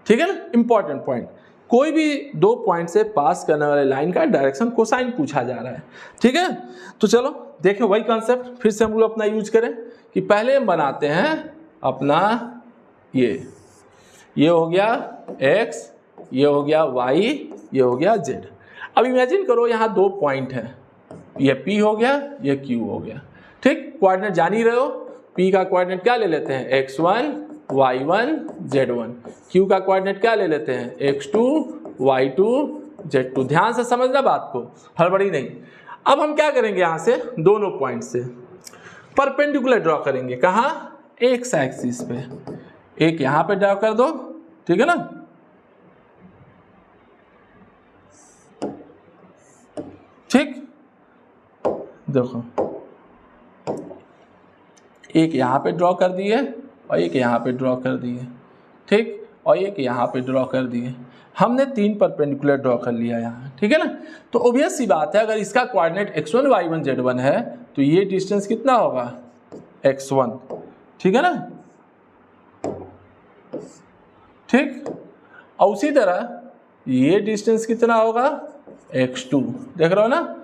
ठीक है ना, इंपॉर्टेंट पॉइंट, कोई भी 2 पॉइंट से पास करने वाले लाइन का डायरेक्शन कोसाइन पूछा जा रहा है। ठीक है, तो चलो देखो वही कॉन्सेप्ट फिर से हम लोग अपना यूज करें कि पहले हम बनाते हैं अपना ये हो गया x, ये हो गया y, ये हो गया z। अब इमेजिन करो यहाँ 2 पॉइंट हैं, ये p हो गया, ये q हो गया। ठीक, कोऑर्डिनेट जान ही रहे हो, p का कोऑर्डिनेट क्या ले लेते हैं x1 y1 z1, q का कोऑर्डिनेट क्या ले लेते हैं x2 y2 z2। ध्यान से समझना बात को, हड़बड़ी नहीं। अब हम क्या करेंगे, यहाँ से दोनों पॉइंट से परपेंडिकुलर ड्रॉ करेंगे। कहाँ, एक्स एक्सिस पे, एक यहाँ पे ड्रॉ कर दो। ठीक है ना, ठीक, देखो एक यहाँ पे ड्रॉ कर दिए और एक यहाँ पे ड्रॉ कर दिए। ठीक, और एक यहाँ पे ड्रॉ कर दिए। हमने 3 परपेंडिकुलर ड्रॉ कर लिया यहाँ। ठीक है ना, तो ऑब्वियस सी बात है, अगर इसका कोऑर्डिनेट x1 y1 z1 है तो ये डिस्टेंस कितना होगा x1। ठीक है ना, ठीक, और उसी तरह ये डिस्टेंस कितना होगा x2। देख रहे हो ना,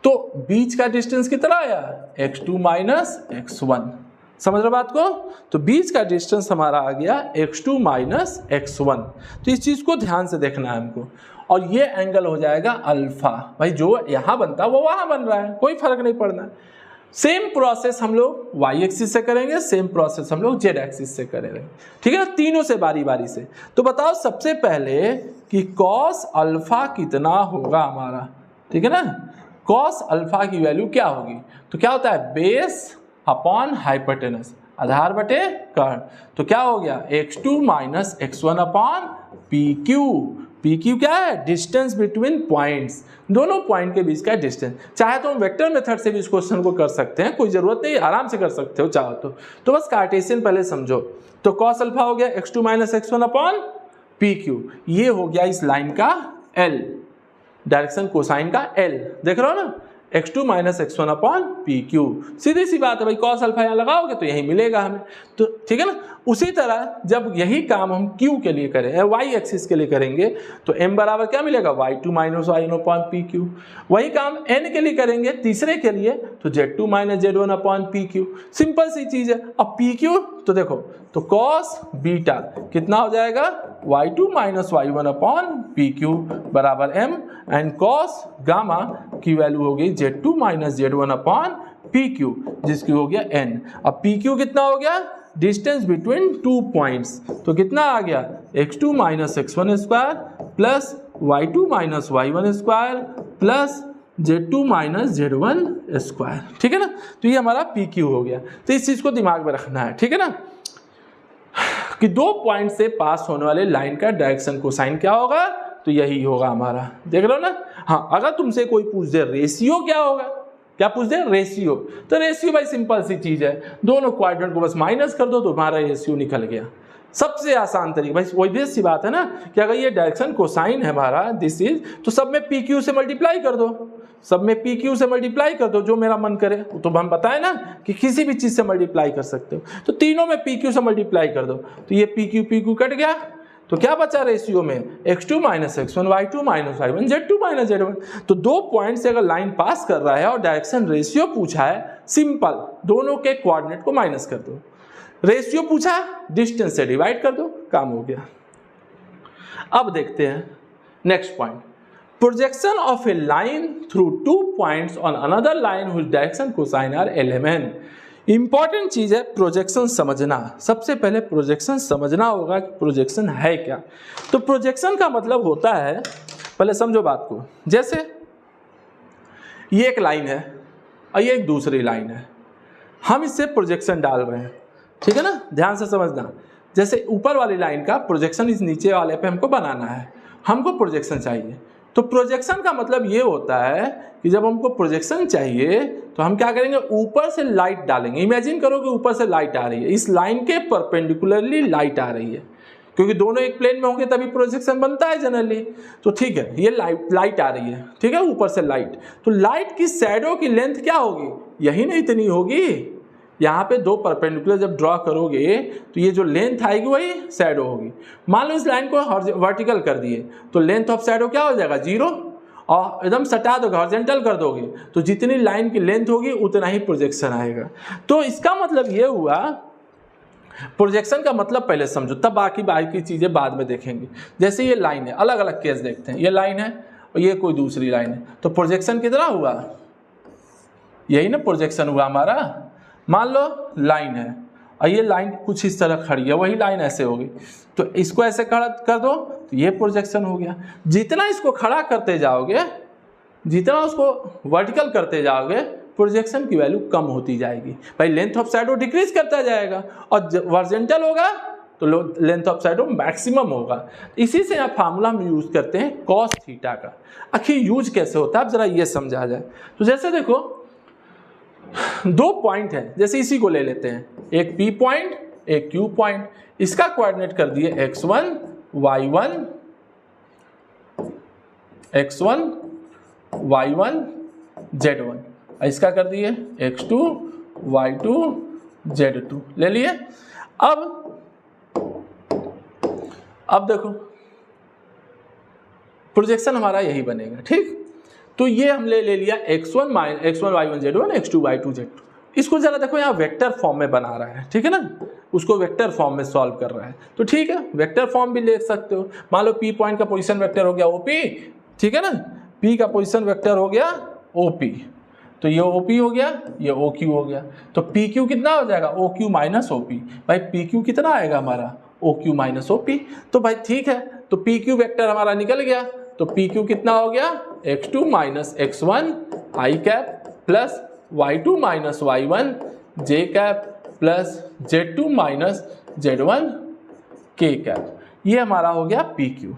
तो बीच का डिस्टेंस कितना आया x2 माइनस x1। समझ रहे बात को, तो बीच का डिस्टेंस हमारा आ गया x2 माइनस x1। तो इस चीज को ध्यान से देखना है हमको, और ये एंगल हो जाएगा अल्फा। भाई जो यहाँ बनता है वो वहां बन रहा है, कोई फर्क नहीं पड़ना है। सेम प्रोसेस हम लोग वाई एक्सिस से करेंगे, सेम प्रोसेस हम लोग जेड एक्सिस से करेंगे, ठीक है ना, तीनों से बारी बारी से। तो बताओ सबसे पहले कि कॉस अल्फा कितना होगा हमारा, ठीक है ना, कॉस अल्फा की वैल्यू क्या होगी। तो क्या होता है, बेस अपॉन हाइपोटेनस, आधार बटे कर्ण। तो क्या हो गया, x2 minus x1 upon P Q. P Q क्या है, डिस्टेंस बिटवीन पॉइंट्स, दोनों पॉइंट के बीच का डिस्टेंस। चाहे तो हम वेक्टर मेथड से भी इस क्वेश्चन को कर सकते हैं, कोई जरूरत नहीं, आराम से कर सकते हो चाहो तो बस कार्टेशियन पहले समझो। तो कॉस अल्फा हो गया x2 minus x1 upon P Q, ये हो गया इस लाइन का L, डायरेक्शन कोसाइन का L, देख रहे हो ना, x2 minus x1 upon P Q. सीधी सी बात है भाई, कॉस अल्फा यहाँ लगाओगे तो यही मिलेगा हमें, तो ठीक है ना। उसी तरह जब यही काम हम q के लिए करें, वाई एक्सिस के लिए करेंगे, तो m बराबर क्या मिलेगा, y2 minus y1 upon P Q. वही काम n के लिए करेंगे, तीसरे के लिए, तो z2 minus z1 upon P Q. Simple सी चीज है। अब पी क्यू तो देखो, तो कॉस बीटा कितना हो जाएगा, y2 minus y1 upon P Q बराबर m, एंड कॉस गामा की वैल्यू होगी z2 minus z1 upon P Q, जिसकी हो गया n। अब पी क्यू कितना हो गया, डिस्टेंस बिटवीन टू पॉइंट्स, तो कितना आ गया, x2 minus x1 square plus y2 minus y1 square plus z2 minus z1 square, ठीक है ना। तो ये हमारा pq हो गया। तो इस चीज को दिमाग में रखना है, ठीक है ना, कि दो पॉइंट से पास होने वाले लाइन का डायरेक्शन कोसाइन क्या होगा, तो यही होगा हमारा, देख रहे हो ना। हाँ, अगर तुमसे कोई पूछ दे रेशियो क्या होगा, क्या पूछ दे, रेशियो, तो रेशियो भाई सिंपल सी चीज है, दोनों क्वाड्रेंट को बस माइनस कर दो तो हमारा रेशियो निकल गया। सबसे आसान तरीका भाई, वही बेस सी बात है ना, कि अगर ये डायरेक्शन कोसाइन है हमारा दिस इज, तो सब में पी क्यू से मल्टीप्लाई कर दो, सब में पी क्यू से मल्टीप्लाई कर दो, जो मेरा मन करे। तो हम बताए ना कि किसी भी चीज से मल्टीप्लाई कर सकते हो, तो तीनों में पी क्यू से मल्टीप्लाई कर दो, तो ये पी क्यू कट गया, तो क्या बचा रेशियो में, x2 minus x1 y2 minus y1 z2 minus z1। तो दो पॉइंट से अगर लाइन पास कर रहा है और डायरेक्शन रेशियो पूछा है, सिंपल दोनों के कोऑर्डिनेट को माइनस कर दो, रेशियो पूछा डिस्टेंस से डिवाइड कर दो, काम हो गया। अब देखते हैं next point, projection of a line through two points on another line which direction cosine are LMN। Important चीज है प्रोजेक्शन समझना। सबसे पहले प्रोजेक्शन समझना होगा कि प्रोजेक्शन है क्या। तो प्रोजेक्शन का मतलब होता है, पहले समझो बात को, जैसे ये एक लाइन है और ये एक दूसरी लाइन है, हम इससे प्रोजेक्शन डाल रहे हैं, ठीक है ना, ध्यान से समझना। जैसे ऊपर वाली लाइन का प्रोजेक्शन इस नीचे वाले पे हमको बनाना है, हमको प्रोजेक्शन चाहिए। तो प्रोजेक्शन का मतलब ये होता है कि जब हमको प्रोजेक्शन चाहिए तो हम क्या करेंगे, ऊपर से लाइट डालेंगे। इमेजिन करो कि ऊपर से लाइट आ रही है, इस लाइन के परपेंडिकुलरली लाइट आ रही है, क्योंकि दोनों एक प्लेन में होंगे तभी प्रोजेक्शन बनता है जनरली। तो ठीक है, ये लाइट आ रही है, ठीक है, ऊपर से लाइट, तो लाइट की शैडो की लेंथ क्या होगी, यही ना इतनी होगी। यहाँ पे दो परपेंडिकुलर जब ड्रॉ करोगे तो ये जो लेंथ आएगी वही शैडो होगी। मान लो इस लाइन को वर्टिकल कर दिए तो लेंथ ऑफ शैडो क्या हो जाएगा, 0, और एकदम सटा दोगे, हॉरिजॉन्टल कर दोगे तो जितनी लाइन की लेंथ होगी उतना ही प्रोजेक्शन आएगा। तो इसका मतलब ये हुआ, प्रोजेक्शन का मतलब पहले समझो, तब बाकी चीजें बाद में देखेंगे। जैसे ये लाइन है, अलग अलग केस देखते हैं, ये लाइन है और ये कोई दूसरी लाइन है, तो प्रोजेक्शन कितना हुआ, यही ना प्रोजेक्शन हुआ हमारा। मान लो लाइन है और ये लाइन कुछ इस तरह खड़ी है, वही लाइन ऐसे होगी, तो इसको ऐसे खड़ा कर दो तो ये प्रोजेक्शन हो गया। जितना इसको खड़ा करते जाओगे, जितना उसको वर्टिकल करते जाओगे, प्रोजेक्शन की वैल्यू कम होती जाएगी भाई, लेंथ ऑफ शैडो डिक्रीज करता जाएगा, और वर्जेंटल होगा तो लेंथ ऑफ शैडो मैक्सिमम होगा। इसी से आप फार्मूला हम यूज करते हैं कॉस थीटा का। आखिर यूज कैसे होता है, अब जरा ये समझा जाए। तो जैसे देखो दो पॉइंट है, जैसे इसी को ले लेते हैं, एक P पॉइंट एक Q पॉइंट, इसका कोऑर्डिनेट कर दिए x1 y1 z1, इसका कर दिए x2 y2 z2, ले लिए। अब देखो प्रोजेक्शन हमारा यही बनेगा, ठीक। तो ये हमने ले लिया x1 y1 z1 x2 y2 z2। इसको जरा देखो यहाँ वेक्टर फॉर्म में बना रहा है, ठीक है ना, उसको वेक्टर फॉर्म में सॉल्व कर रहा है। तो ठीक है, वेक्टर फॉर्म भी ले सकते हो। मान लो P पॉइंट का पोजीशन वेक्टर हो गया OP, ठीक है ना, P का पोजीशन वेक्टर हो गया OP, तो ये OP हो गया, ये OQ हो गया, तो PQ कितना हो जाएगा, OQ माइनस OP। भाई PQ कितना आएगा हमारा, OQ माइनस OP। तो भाई ठीक है, तो PQ वेक्टर हमारा निकल गया, तो PQ कितना हो गया, x2 minus x1 i cap plus y2 minus y1 j cap plus z2 minus z1 k cap. ये हमारा हो गया PQ।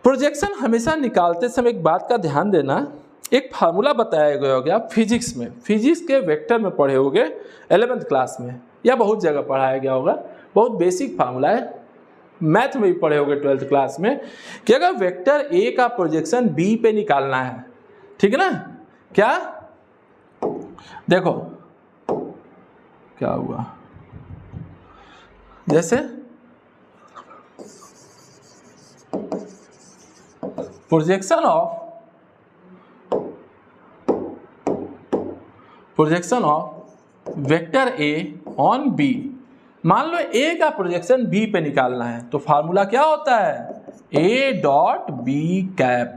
प्रोजेक्शन हमेशा निकालते समय एक बात का ध्यान देना, एक फार्मूला बताया गया हो गया फिजिक्स में, फिजिक्स के वेक्टर में पढ़े होगे 11th क्लास में या बहुत जगह पढ़ाया गया होगा, बहुत बेसिक फार्मूला है। मैथ में भी पढ़े होगे 12th क्लास में कि अगर वेक्टर ए का प्रोजेक्शन बी पे निकालना है, ठीक है ना, क्या देखो क्या हुआ, जैसे projection of vector A on B, मान लो ए का प्रोजेक्शन बी पे निकालना है, तो फार्मूला क्या होता है, A dot B cap.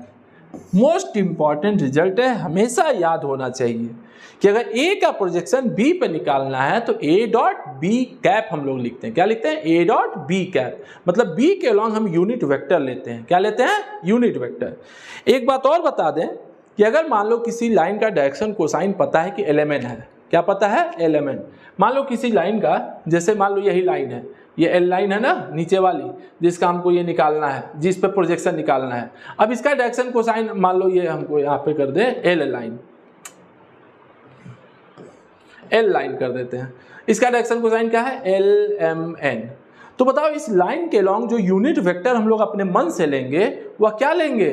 Most important result है, हमेशा याद होना चाहिए कि अगर ए का प्रोजेक्शन बी पे निकालना है तो ए डॉट बी कैप हम लोग लिखते हैं। क्या लिखते हैं, ए डॉट बी कैप, मतलब बी के अलॉन्ग हम यूनिट वेक्टर लेते हैं। क्या लेते हैं, यूनिट वेक्टर। एक बात और बता दें कि अगर मान लो किसी लाइन का डायरेक्शन कोसाइन पता है कि एलिमेंट है, क्या पता है, एलिमेंट। मान लो किसी लाइन का, जैसे मान लो यही लाइन है, ये एल लाइन है ना नीचे वाली, जिसका हमको ये निकालना है, जिस पे प्रोजेक्शन निकालना है। अब इसका डायरेक्शन कोसाइन मान लो ये हमको यहाँ पे कर दें एल लाइन, एल लाइन कर देते हैं, इसका डायरेक्शन कोसाइन क्या है, एल एम एन। तो बताओ इस लाइन के लॉन्ग जो यूनिट वेक्टर हम लोग अपने मन से लेंगे वह क्या लेंगे,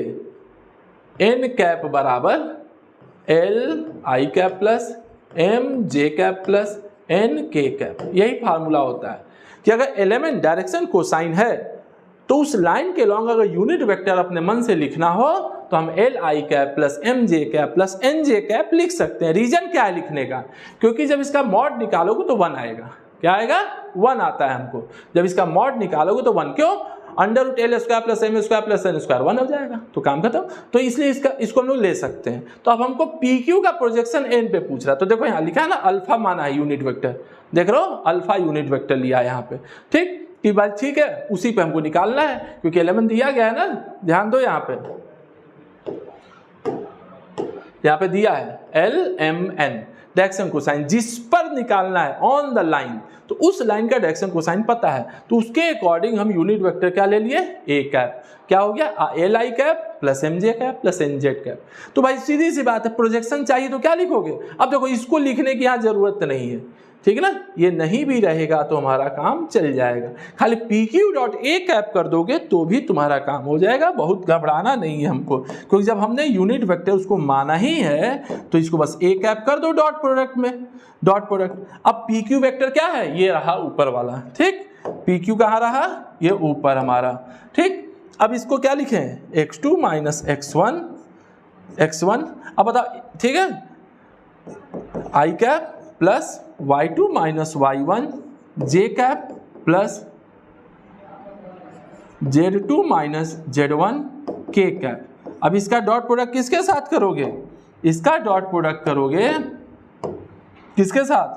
एन कैप बराबर L I cap plus M J cap plus N K cap. यही फार्मूला होता है कि अगर एलिमेंट डायरेक्शन कोसाइन है तो उस लाइन के लॉन्ग अगर यूनिट वेक्टर अपने मन से लिखना हो तो हम L I cap plus M J cap plus N J cap लिख सकते हैं। रीजन क्या है लिखने का, क्योंकि जब इसका मॉड निकालोगे तो 1 आएगा। क्या आएगा, 1 आता है हमको। जब इसका मॉड निकालोगे तो 1, क्यों, under root L square plus M square plus N square 1 हो जाएगा, तो काम खत्म। तो इसलिए इसको हम लोग ले सकते हैं। तो अब हमको पी क्यू का प्रोजेक्शन एन पे पूछ रहा है, तो देखो यहाँ लिखा है ना अल्फा माना है यूनिट वेक्टर, देख रहे हो अल्फा यूनिट वेक्टर लिया है यहाँ पे, ठीक की बात, ठीक है। उसी पे हमको निकालना है क्योंकि एलिमेंट दिया गया है ना, ध्यान दो यहाँ पे दिया है L M N direction cosine, जिस पर निकालना है ऑन द लाइन, तो उस लाइन का डायरेक्शन कोसाइन पता है, तो उसके अकॉर्डिंग हम यूनिट वेक्टर क्या ले लिए, ए कैप। क्या हो गया, L I cap plus M J cap plus N Z cap. तो भाई सीधी सी बात है, प्रोजेक्शन चाहिए तो क्या लिखोगे। अब देखो इसको लिखने की यहाँ जरूरत नहीं है, ठीक है ना, ये नहीं भी रहेगा तो हमारा काम चल जाएगा। खाली P Q dot A cap कर दोगे तो भी तुम्हारा काम हो जाएगा, बहुत घबराना नहीं है हमको, क्योंकि जब हमने यूनिट वेक्टर उसको माना ही है तो इसको बस ए कैप कर दो डॉट प्रोडक्ट में, डॉट प्रोडक्ट। अब पी क्यू वेक्टर क्या है, ये रहा ऊपर वाला, ठीक, पी क्यू कहाँ रहा, ये ऊपर हमारा, ठीक। अब इसको क्या लिखें, x2 माइनस x1, अब बताओ, ठीक है, I cap plus y2 minus y1 j cap plus z2 minus z1 k cap. अब इसका डॉट प्रोडक्ट किसके साथ करोगे, इसका डॉट प्रोडक्ट करोगे किसके साथ,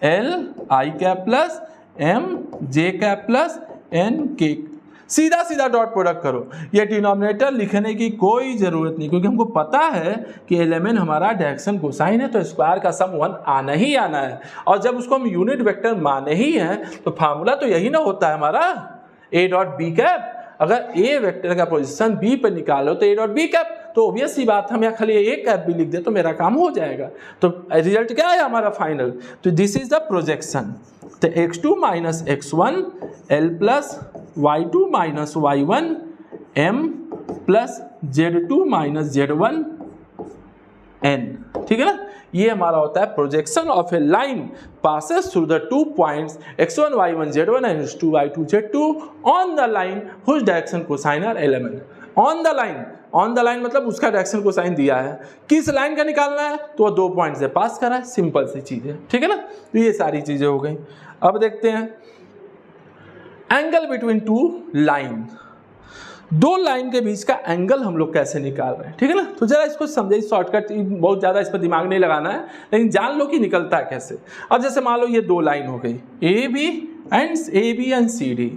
l i cap plus m j cap plus n k, सीधा सीधा डॉट प्रोडक्ट करो। ये डिनोमिनेटर लिखने की कोई ज़रूरत नहीं, क्योंकि हमको पता है कि एलिमेंट हमारा डायरेक्शन कोसाइन है तो स्क्वायर का सम 1 आना ही आना है। और जब उसको हम यूनिट वेक्टर माने ही हैं तो फार्मूला तो यही ना होता है हमारा, ए डॉट बी कैप। अगर ए वेक्टर का पोजीशन बी पर निकालो तो ए डॉट बी कैप, तो ऑब्वियस सी बात, हम यहाँ खाली ए कैप भी लिख दे तो मेरा काम हो जाएगा। तो रिजल्ट क्या है हमारा फाइनल, तो दिस इज द प्रोजेक्शन। तो x2 minus x1 l plus y2 minus y1 m plus z2 minus z1 n, ठीक है ना। ये हमारा होता है projection of a line passes through the 2 points x1 y1 z1 and x2 y2 z2 on the line whose direction cosine are L M N. On the line, on the line मतलब उसका direction cosine दिया है, किस line का निकालना है तो वो 2 पॉइंट से पास करा है, सिंपल सी चीज है, ठीक है ना। तो ये सारी चीजें हो गई। अब देखते हैं एंगल बिटवीन 2 लाइन। दो लाइन के बीच का एंगल हम लोग कैसे निकाल रहे हैं, ठीक है ना। तो जरा इसको समझिए, शॉर्टकट बहुत ज़्यादा इस पर दिमाग नहीं लगाना है, लेकिन जान लो कि निकलता है कैसे। अब जैसे मान लो ये दो लाइन हो गई A B and C D,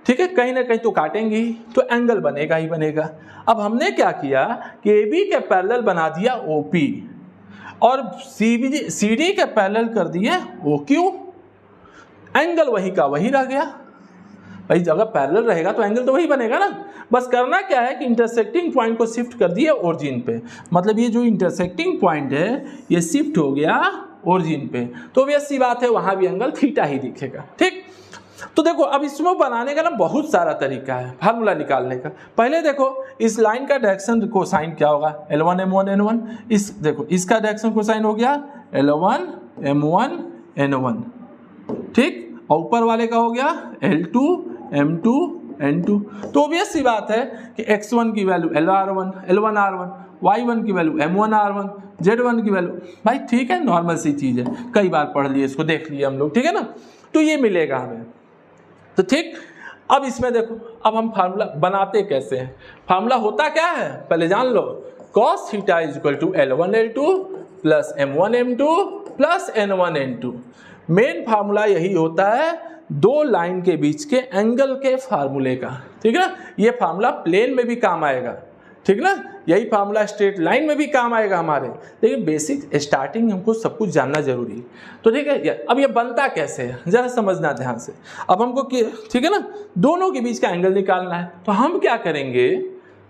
ठीक है, कहीं ना कहीं तो काटेंगे ही, तो एंगल बनेगा ही बनेगा। अब हमने क्या किया कि ए बी के पैरेलल बना दिया ओ पी और सी डी के पैरेलल कर दिए ओ क्यू, एंगल वही का वही रह गया। भाई अगर पैरेलल रहेगा तो एंगल तो वही बनेगा ना। बस करना क्या है कि इंटरसेक्टिंग पॉइंट को शिफ्ट कर दिए ओरिजिन पे, मतलब ये जो इंटरसेक्टिंग पॉइंट है ये शिफ्ट हो गया ओरिजिन पे, तो ऑब्वियस सी बात है वहां भी एंगल थीटा ही दिखेगा, ठीक। तो देखो अब इसमें बनाने का ना बहुत सारा तरीका है फार्मूला निकालने का। पहले देखो इस लाइन का डायरेक्शन कोसाइन क्या होगा, L1 M1 N1। इस देखो इसका डायरेक्शन कोसाइन हो गया L1 M1 N1, ठीक, और ऊपर वाले का हो गया L2 M2 N2। तो ऑब्वियस सी बात है कि x1 की वैल्यू L1 R1, y1 की वैल्यू M1 R1, z1 की वैल्यू, भाई ठीक है, नॉर्मल सी चीज़ है, कई बार पढ़ लिए इसको, देख लिए हम लोग, ठीक है ना। तो ये मिलेगा हमें, तो ठीक। अब इसमें देखो अब हम फार्मूला बनाते कैसे हैं। फार्मूला होता क्या है पहले जान लो, cos theta is equal to L1 L2 plus M1 M2 plus N1 N2। Main formula यही होता है दो लाइन के बीच के एंगल के फार्मूले का, ठीक है ना। ये फार्मूला प्लेन में भी काम आएगा, ठीक ना, यही फार्मूला स्ट्रेट लाइन में भी काम आएगा हमारे, लेकिन बेसिक स्टार्टिंग हमको सब कुछ जानना जरूरी है। तो ठीक है, अब ये बनता कैसे है जरा समझना ध्यान से। अब हमको ठीक है ना दोनों के बीच का एंगल निकालना है, तो हम क्या करेंगे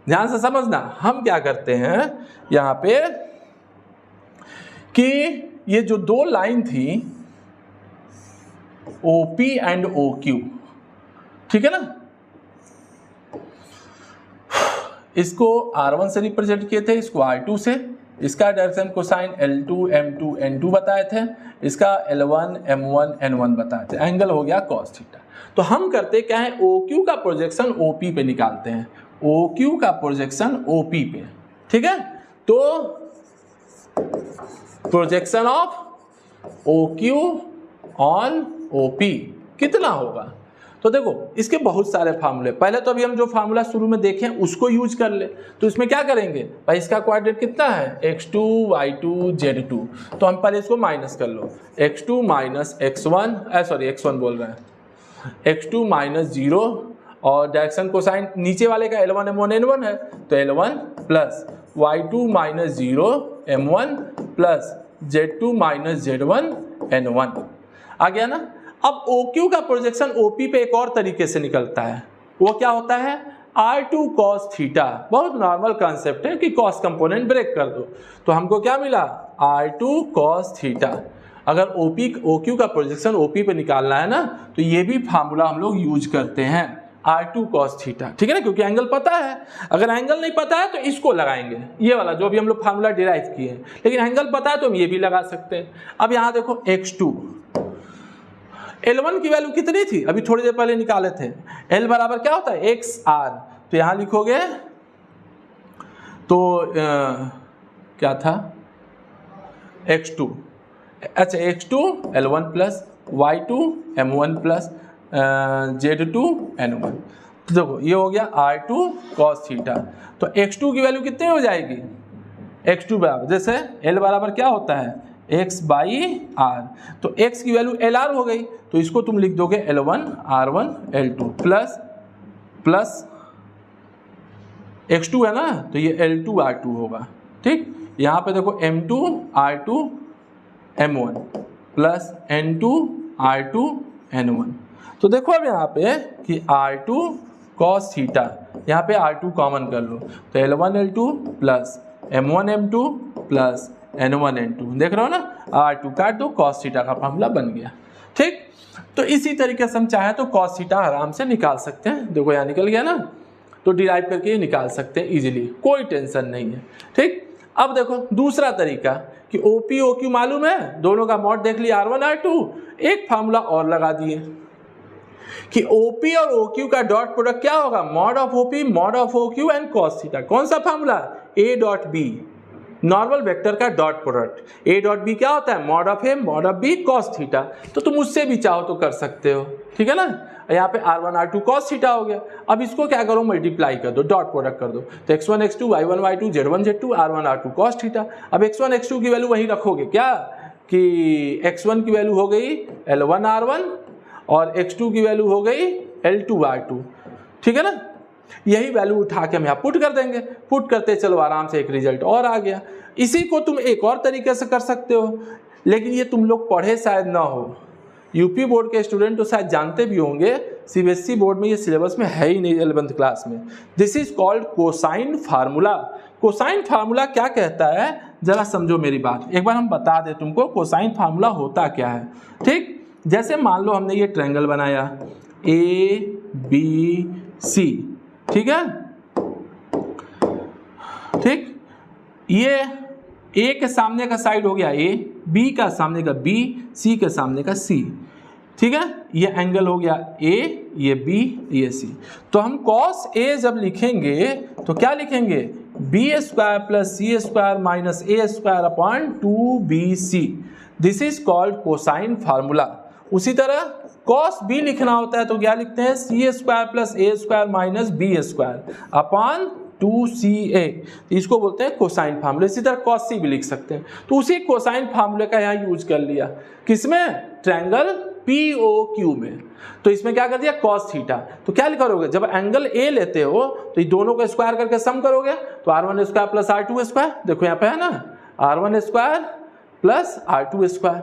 ध्यान से समझना। हम क्या करते हैं यहाँ पे कि ये जो दो लाइन थी OP एंड OQ, ठीक है ना, इसको R1 से रिप्रेजेंट किए थे, इसको R2 से, इसका direction cosine L2 M2 N2 बताए थे, इसका L1 M1 N1 बताए थे, एंगल हो गया cos थीटा। तो हम करते क्या है OQ का प्रोजेक्शन OP पे निकालते हैं, OQ का प्रोजेक्शन OP पे, ठीक है। तो projection of OQ on OP कितना होगा, तो देखो इसके बहुत सारे फार्मूले। पहले तो अभी हम जो फार्मूला शुरू में देखें उसको यूज कर ले। तो इसमें क्या करेंगे भाई, इसका कोऑर्डिनेट कितना है x2 y2 z2, तो हम पहले इसको माइनस कर लो, x2 माइनस x1 बोल रहे हैं, x2 माइनस 0, और डायरेक्शन कोसाइन नीचे वाले का L1 M1 N1 है, तो L1 plus y2 minus 0 M1 plus z2 minus z1 N1 आ गया ना। अब OQ का प्रोजेक्शन OP पे एक और तरीके से निकलता है, वो क्या होता है R2 cos थीटा। बहुत नॉर्मल कॉन्सेप्ट है कि cos कंपोनेंट ब्रेक कर दो, तो हमको क्या मिला R2 cos थीटा। अगर OQ का प्रोजेक्शन OP पे निकालना है ना, तो ये भी फार्मूला हम लोग यूज करते हैं R2 cos थीटा, ठीक है ना, क्योंकि एंगल पता है। अगर एंगल नहीं पता है तो इसको लगाएंगे, ये वाला जो अभी हम लोग फार्मूला डिराइव किए हैं, लेकिन एंगल पता है तो हम ये भी लगा सकते हैं। अब यहाँ देखो x2, L1 की वैल्यू कितनी थी अभी थोड़ी देर पहले निकाले थे, L बराबर क्या होता है XR, तो यहां लिखोगे तो क्या था x2, अच्छा x2 L1 plus y2 M1 plus z2 N1। तो देखो ये हो गया R2 cos थीटा। तो x2 की वैल्यू कितनी हो जाएगी, x2 बराबर जैसे L बराबर क्या होता है x बाई R, तो x की वैल्यू LR हो गई, तो इसको तुम लिख दोगे L1 R1 L2 plus x2 है ना, तो ये L2 R2 होगा, ठीक। यहाँ पे देखो M2 R2 M1 plus N2 R2 N1। तो देखो अब यहाँ पे कि R2 cos थीटा, यहाँ पे R2 कॉमन कर लो, तो L1 L2 plus M1 M2 plus N1 N2, देख रहे हो ना, R2 काट दो, cos थीटा का फार्मूला बन गया, ठीक। तो इसी तरीके से हम चाहे तो cos थीटा आराम से निकाल सकते हैं, देखो यहाँ निकल गया ना, तो डिराइव करके निकाल सकते हैं इजीली, कोई टेंशन नहीं है, ठीक। अब देखो दूसरा तरीका कि OP OQ मालूम है, दोनों का मॉड देख लिया R1 R2, एक फार्मूला और लगा दिए कि OP और OQ का डॉट प्रोडक्ट क्या होगा, mod of OP mod of OQ and cos theta. कौन सा formula, A dot B, normal vector का dot product A dot B क्या होता है, mod of A mod of B cos theta. तो तुम उससे भी चाहो तो कर सकते हो, ठीक है ना। यहाँ पे r1 r2 cos थीटा हो गया। अब इसको क्या करो, मल्टीप्लाई कर दो, डॉट प्रोडक्ट कर दो। तो x1 x2 y1 y2 z1 z2 r1 r2 cos theta. अब x1 x2 की वैल्यू वही रखोगे क्या, कि x1 की वैल्यू हो गई L1 r1 और x2 की वैल्यू हो गई L2 r2, ठीक है ना। यही वैल्यू उठा के हम यहाँ पुट कर देंगे। पुट करते चलो आराम से एक रिजल्ट और आ गया। इसी को तुम एक और तरीके से कर सकते हो, लेकिन ये तुम लोग पढ़े शायद ना हो। यूपी बोर्ड के स्टूडेंट तो शायद जानते भी होंगे, सीबीएसई बोर्ड में ये सिलेबस में है ही नहीं 11th क्लास में। This is called cosine formula. Cosine formula क्या कहता है, जरा समझो मेरी बात। एक बार हम बता दें तुमको कोसाइन फार्मूला होता क्या है। ठीक, जैसे मान लो हमने ये ट्रायंगल बनाया ABC, ठीक है। ठीक, ये ए के सामने का साइड हो गया ए, बी का सामने का बी, सी के सामने का सी, ठीक है। ये एंगल हो गया ए, ये बी, ये सी। तो हम cos ए जब लिखेंगे तो क्या लिखेंगे, B square plus C square minus A square upon 2bc। This is called cosine formula. उसी तरह cos b लिखना होता है तो क्या लिखते हैं, C square plus A square minus B square upon 2ca। इसको बोलते हैं कोसाइन फार्मूला। इसी तरह cos c भी लिख सकते हैं। तो उसी कोसाइन फार्मूले का यहाँ यूज कर लिया, किसमें, ट्रायंगल POQ में। तो इसमें क्या कर दिया, cos थीटा। तो क्या करोगे, जब एंगल A लेते हो तो ये दोनों को स्क्वायर करके सम करोगे तो r1 square plus r2 square, देखो यहाँ पे है ना, r1 square plus r2 square.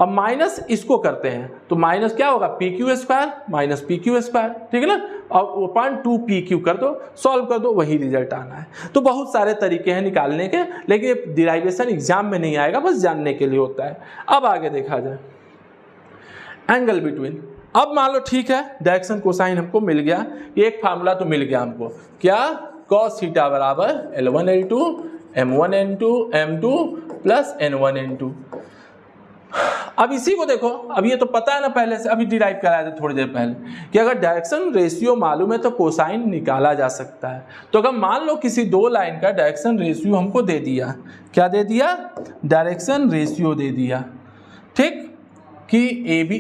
अब माइनस इसको करते हैं तो माइनस क्या होगा, PQ square minus PQ square, ठीक है ना। और अपॉन 2PQ कर दो, सॉल्व कर दो, वही रिजल्ट आना है। तो बहुत सारे तरीके हैं निकालने के, लेकिन ये डिराइवेशन एग्जाम में नहीं आएगा, बस जानने के लिए होता है। अब आगे देखा जाए एंगल बिटवीन। अब मान लो ठीक है, डायरेक्शन कोसाइन हमको मिल गया, एक फार्मूला तो मिल गया हमको, क्या, cos थीटा बराबर L1 L2 M1 N2 M2 plus N1 N2। अब इसी को देखो, अब ये तो पता है ना पहले से, अभी डिराइव कराया था थोड़ी देर पहले, कि अगर डायरेक्शन रेशियो मालूम है तो कोसाइन निकाला जा सकता है। तो अगर मान लो किसी दो लाइन का डायरेक्शन रेशियो हमको दे दिया, क्या दे दिया, डायरेक्शन रेशियो दे दिया, ठीक, कि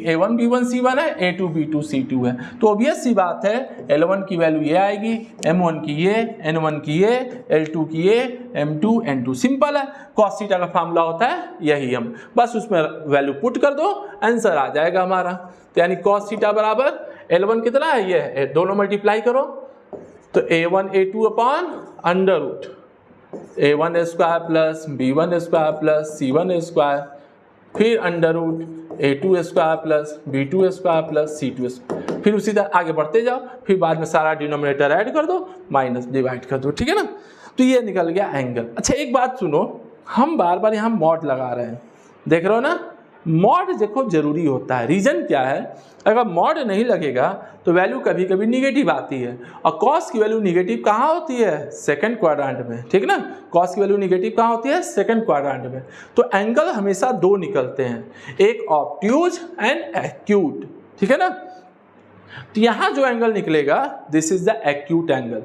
A1 B1 C1 है, A2 B2 C2 है। तो ऑब्वियस सी बात है, L1 की वैल्यू ये आएगी, M1 की ये, N1 की ये, L2 की ये, M2 N2। सिंपल है, cos थीटा का फार्मूला होता है यही, हम बस उसमें वैल्यू पुट कर दो, आंसर आ जाएगा हमारा। तो यानी cos थीटा बराबर L1 कितना है, ये है, दोनों मल्टीप्लाई करो तो A1 A2 upon under root A1 square plus B1 square plus C1 square, फिर under root A2 square plus B2 square plus C2 square. फिर उसी तरह आगे बढ़ते जाओ, फिर बाद में सारा डिनोमिनेटर ऐड कर दो, माइनस डिवाइड कर दो, ठीक है ना। तो ये निकल गया एंगल। अच्छा एक बात सुनो, हम बार बार यहाँ मॉड लगा रहे हैं, देख रहे हो ना, मॉड देखो जरूरी होता है। रीजन क्या है, अगर मॉड नहीं लगेगा तो वैल्यू कभी कभी निगेटिव आती है, और कॉस की वैल्यू निगेटिव कहाँ होती है, सेकंड क्वाड्रेंट में, ठीक ना। कॉस की वैल्यू निगेटिव कहाँ होती है, सेकंड क्वाड्रेंट में। तो एंगल हमेशा दो निकलते हैं, एक ऑब्ट्यूज एंड एक्यूट, ठीक है ना। तो यहाँ जो एंगल निकलेगा, this is the acute angle.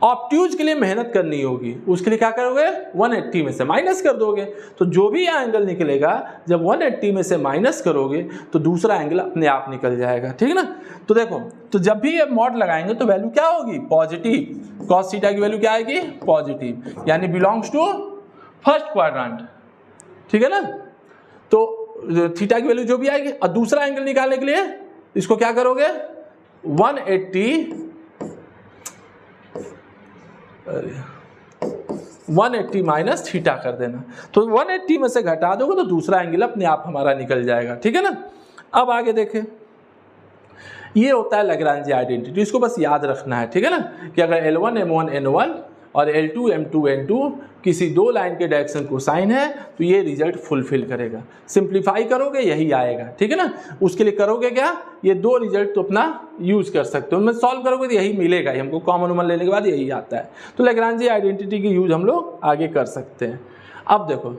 Obtuse के लिए मेहनत करनी होगी, उसके लिए क्या करोगे, 180 में से माइनस कर दोगे। तो जो भी एंगल निकलेगा, जब 180 में से माइनस करोगे तो दूसरा एंगल अपने आप निकल जाएगा, ठीक है ना। तो देखो, तो जब भी ये मॉड लगाएंगे तो वैल्यू क्या होगी, पॉजिटिव। cos थीटा की वैल्यू क्या आएगी, पॉजिटिव, यानी बिलोंग्स टू फर्स्ट क्वाड्रेंट, ठीक है ना। तो थीटा की वैल्यू जो भी आएगी, और दूसरा एंगल निकालने के लिए इसको क्या करोगे, 180 माइनस थीटा कर देना। तो 180 में से घटा दोगे तो दूसरा एंगल अपने आप हमारा निकल जाएगा, ठीक है ना। अब आगे देखें, ये होता है लैग्रांज आइडेंटिटी, इसको बस याद रखना है, ठीक है ना, कि अगर L1 M1 N1 और L2 M2 N2 किसी दो लाइन के डायरेक्शन कोसाइन है तो ये रिजल्ट फुलफिल करेगा। सिंप्लीफाई करोगे यही आएगा, ठीक है ना। उसके लिए करोगे क्या, ये दो रिजल्ट तो अपना यूज कर सकते हो, उनमें सॉल्व करोगे तो यही मिलेगा ही हमको, कॉमन उमन लेने के बाद यही आता है। तो लैग्रांज आइडेंटिटी की यूज हम लोग आगे कर सकते हैं। अब देखो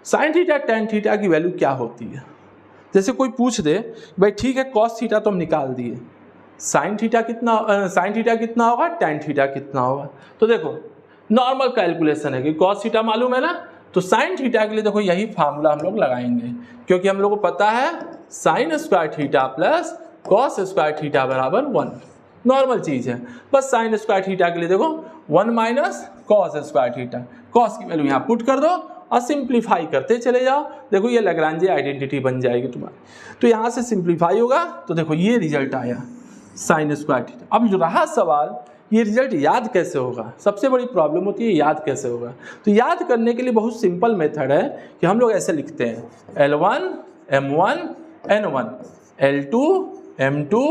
साइन थीटा टेन थीटा की वैल्यू क्या होती है। जैसे कोई पूछ दे भाई ठीक है कॉस थीटा तो हम निकाल दिए, साइन थीटा कितना होगा, टेन थीटा कितना होगा। तो देखो नॉर्मल कैलकुलेशन है कि कॉस थीटा मालूम है ना, तो साइन थीटा के लिए देखो यही फार्मूला हम लोग लगाएंगे, क्योंकि हम लोग को पता है sine square theta plus cos square theta बराबर 1, नॉर्मल चीज़ है। बस साइन स्क्वायर थीटा के लिए देखो 1 minus cos square theta, cos की वैल्यू यहाँ पुट कर दो और सिंप्लीफाई करते चले जाओ। देखो ये लैग्रांज आइडेंटिटी बन जाएगी तुम्हारी, तो यहाँ से सिंप्लीफाई होगा तो देखो ये रिजल्ट आया साइन स्क्वायर थीटा। अब जो रहा सवाल, ये रिजल्ट याद कैसे होगा, सबसे बड़ी प्रॉब्लम होती है याद कैसे होगा। तो याद करने के लिए बहुत सिंपल मेथड है कि हम लोग ऐसे लिखते हैं L1 M1 N1 L2 M2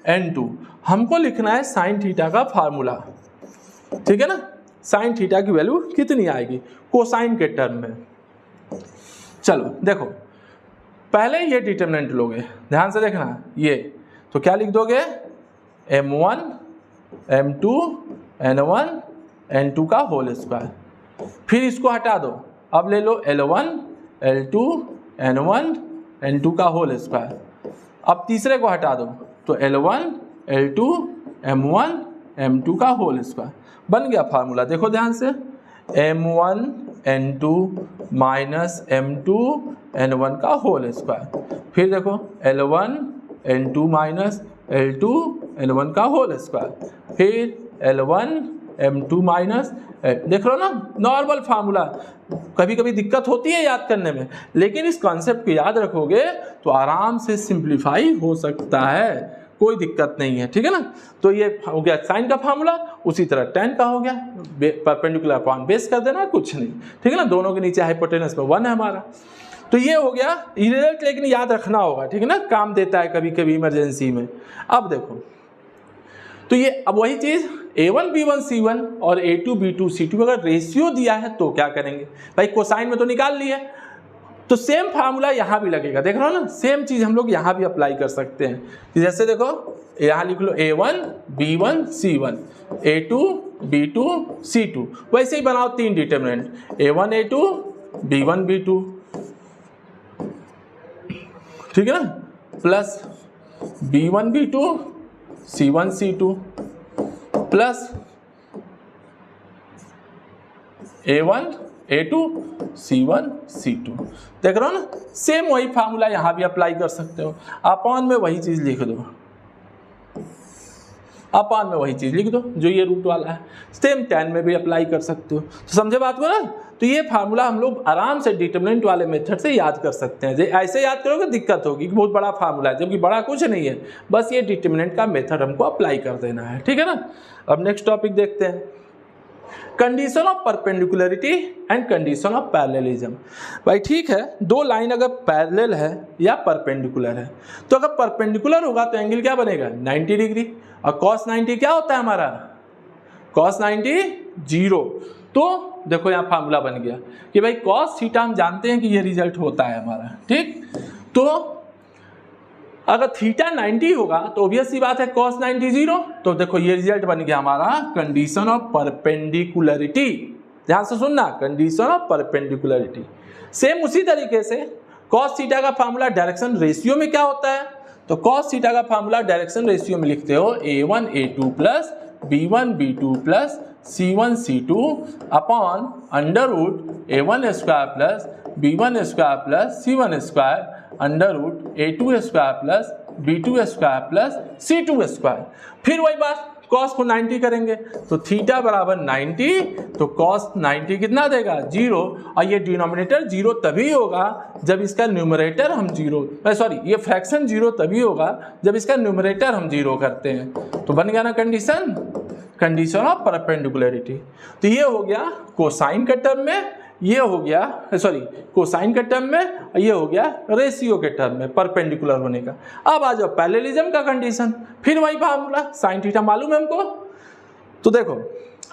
N2। हमको लिखना है साइन थीटा का फार्मूला, ठीक है ना। साइन थीटा की वैल्यू कितनी आएगी कोसाइन के टर्म में। चलो देखो पहले ये डिटरमिनेंट लोगे, ध्यान से देखना, ये तो क्या लिख दोगे M1 M2 N1 N2 का होल स्क्वायर, फिर इसको हटा दो, अब ले लो L1 L2 N1 N2 का होल स्क्वायर, अब तीसरे को हटा दो तो L1 L2 M1 M2 का होल स्क्वायर, बन गया फार्मूला। देखो ध्यान से M1 N2 minus M2 N1 का होल स्क्वायर, फिर देखो L1 N2 minus L2 N1 का होल स्क्वायर, फिर L1 M2 माइनस, देख लो ना नॉर्मल फार्मूला। कभी कभी दिक्कत होती है याद करने में, लेकिन इस कॉन्सेप्ट को याद रखोगे तो आराम से सिंप्लीफाई हो सकता है, कोई दिक्कत नहीं है, ठीक है ना। तो ये हो गया साइन का फार्मूला, उसी तरह टेन का हो गया, परपेंडिकुलर अपॉन बेस कर देना, कुछ नहीं, ठीक है ना। दोनों के नीचे हाइपोटेनस में 1 है हमारा, तो ये हो गया रिजल्ट, लेकिन याद रखना होगा, ठीक है ना, काम देता है कभी कभी इमरजेंसी में। अब देखो तो ये अब वही चीज़ A1 B1 C1 और A2 B2 C2 अगर रेशियो दिया है तो क्या करेंगे भाई, कोसाइन में तो निकाल लिए, तो सेम फार्मूला यहाँ भी लगेगा, देख रहे हो ना, सेम चीज़ हम लोग यहाँ भी अप्लाई कर सकते हैं। जैसे देखो यहाँ लिख लो A1 B1 C1 A2 B2 C2, वैसे ही बनाओ 3 determinant A1 A2 B1 B2, ठीक है ना, plus B1 B2 C1 C2 plus A1 A2 C1 C2, देख रहे हो ना, सेम वही फार्मूला यहाँ भी अप्लाई कर सकते हो। अपॉन में वही चीज़ लिख दो, अपॉन में वही चीज़ लिख दो जो ये रूट वाला है, सेम टेन में भी अप्लाई कर सकते हो। तो समझे बात को ना। तो ये फार्मूला हम लोग आराम से डिटरमिनेंट वाले मेथड से याद कर सकते हैं। ऐसे याद करोगे दिक्कत होगी कि बहुत बड़ा फार्मूला है, जबकि बड़ा कुछ नहीं है, बस ये डिटरमिनेंट का मेथड हमको अप्लाई कर देना है, ठीक है ना। अब नेक्स्ट टॉपिक देखते हैं, condition of perpendicularity and condition of parallelism. भाई ठीक है, दो लाइन अगर पैरेलल है या परपेंडिकुलर है, तो अगर परपेंडिकुलर होगा तो एंगल क्या बनेगा 90 डिग्री, और कॉस 90 क्या होता है हमारा, कॉस 90 0। तो देखो यहाँ फार्मूला बन गया कि भाई कॉस थीटा हम जानते हैं कि ये रिजल्ट होता है हमारा, ठीक। तो अगर थीटा 90 होगा तो ऑब्वियस सी बात है कॉस 90 0। तो देखो ये रिजल्ट बन गया हमारा कंडीशन ऑफ परपेंडिकुलरिटी, ध्यान से सुनना, कंडीशन ऑफ परपेंडिकुलरिटी। सेम उसी तरीके से कॉस थीटा का फार्मूला डायरेक्शन रेशियो में क्या होता है, तो कॉस थीटा का फार्मूला डायरेक्शन रेशियो में लिखते हो A1 A2 plus B1 B2 plus C1 C2 upon under root A1 square plus B1 square plus C1 square under root A2 square plus B2 square plus C2 square. फिर वही बात cos को 90 करेंगे तो theta बराबर 90, तो cos 90 कितना देगा 0, और ये डिनोमिनेटर 0 तभी होगा जब इसका न्यूमरेटर हम 0, सॉरी ये फ्रैक्शन 0 तभी होगा जब इसका न्यूमरेटर हम 0 करते हैं। तो बन गया ना कंडीशन, कंडीशन ऑफ परपेंडिकुलरिटी। तो ये हो गया कोसाइन के टर्म में, ये हो गया सॉरी कोसाइन के टर्म में, ये हो गया रेशियो के टर्म में परपेंडिकुलर होने का। अब आ जाओ पैरेललिज्म का कंडीशन, फिर वही फार्मूला साइन थीटा मालूम है हमको। तो देखो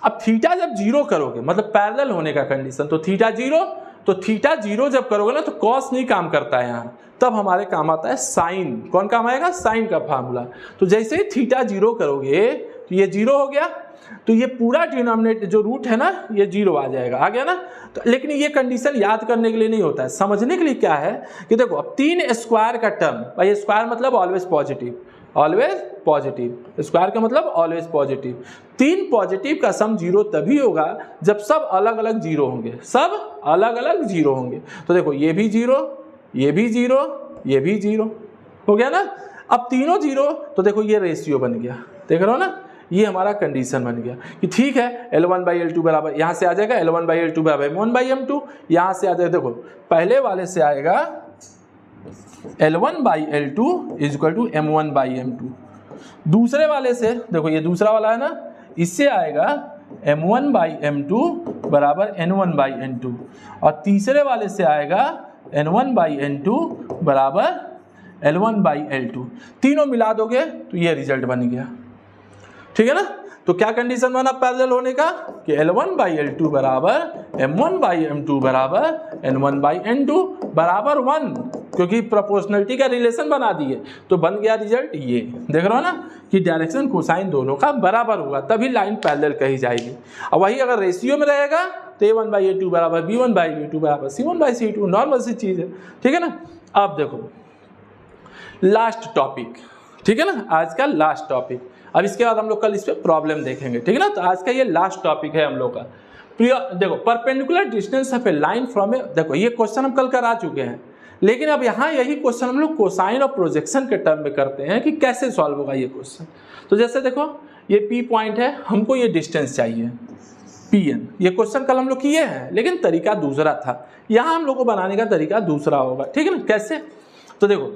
अब थीटा जब 0 करोगे मतलब पैरेलल होने का कंडीशन, तो थीटा 0, तो थीटा 0 जब करोगे ना तो कॉस नहीं काम करता है यहाँ, तब हमारे काम आता है साइन। कौन काम आएगा, साइन का फार्मूला। तो जैसे ही थीटा 0 करोगे तो ये 0 हो गया, तो ये पूरा डिनोमिनेटर जो रूट है ना ये 0 आ जाएगा, आ गया ना। तो लेकिन ये कंडीशन याद करने के लिए नहीं होता है, समझने के लिए क्या है कि देखो अब 3 स्क्वायर का टर्म, भाई स्क्वायर मतलब always positive, always positive. Square का मतलब ऑलवेज पॉजिटिव। 3 पॉजिटिव का सम 0 तभी होगा जब सब अलग अलग 0 होंगे, सब अलग अलग 0 होंगे। तो देखो ये भी 0, ये भी 0, ये भी 0 हो गया ना। अब तीनों 0, तो देखो ये रेशियो बन गया, देख रहे हो ना, ये हमारा कंडीशन बन गया कि ठीक है L1/L2 बराबर, यहाँ से आ जाएगा L1/L2 बराबर M1/M2, यहाँ से आ जाएगा, देखो पहले वाले से आएगा L1/L2 इक्वल टू M1/M2, दूसरे वाले से देखो ये दूसरा वाला है ना, इससे आएगा M1/M2 बराबर N1/N2, और तीसरे वाले से आएगा N1/N2 बराबर L1/L2। तीनों मिला दोगे तो ये रिजल्ट बन गया, ठीक है ना। तो क्या कंडीशन बना पैरेलल होने का कि L1/L2 बराबर M1/M2 बराबर N1/N2 बराबर 1, क्योंकि प्रोपोर्शनलिटी का रिलेशन बना दिए तो बन गया रिजल्ट ये, देख रहे हो ना कि डायरेक्शन कोसाइन दोनों का बराबर होगा तभी लाइन पैरेलल कही जाएगी। अब वही अगर रेशियो में रहेगा तो A1/A2 बराबर B1/B2 बराबर C1/C2, नॉर्मल सी चीज़ है, ठीक है ना। अब देखो लास्ट टॉपिक, ठीक है ना, आज का लास्ट टॉपिक। अब इसके बाद हम लोग कल इस पे प्रॉब्लम देखेंगे, ठीक है ना। तो आज का ये लास्ट टॉपिक है हम लोग का। देखो perpendicular distance of a line from A, देखो ये क्वेश्चन हम कल करा चुके हैं, लेकिन अब यहाँ यही क्वेश्चन हम लोग कोसाइन और प्रोजेक्शन के टर्म में करते हैं कि कैसे सॉल्व होगा ये क्वेश्चन। तो जैसे देखो ये P पॉइंट है, हमको ये डिस्टेंस चाहिए Pn, ये क्वेश्चन कल हम लोग किए हैं लेकिन तरीका दूसरा था, यहाँ हम लोग को बनाने का तरीका दूसरा होगा, ठीक है ना। कैसे, तो देखो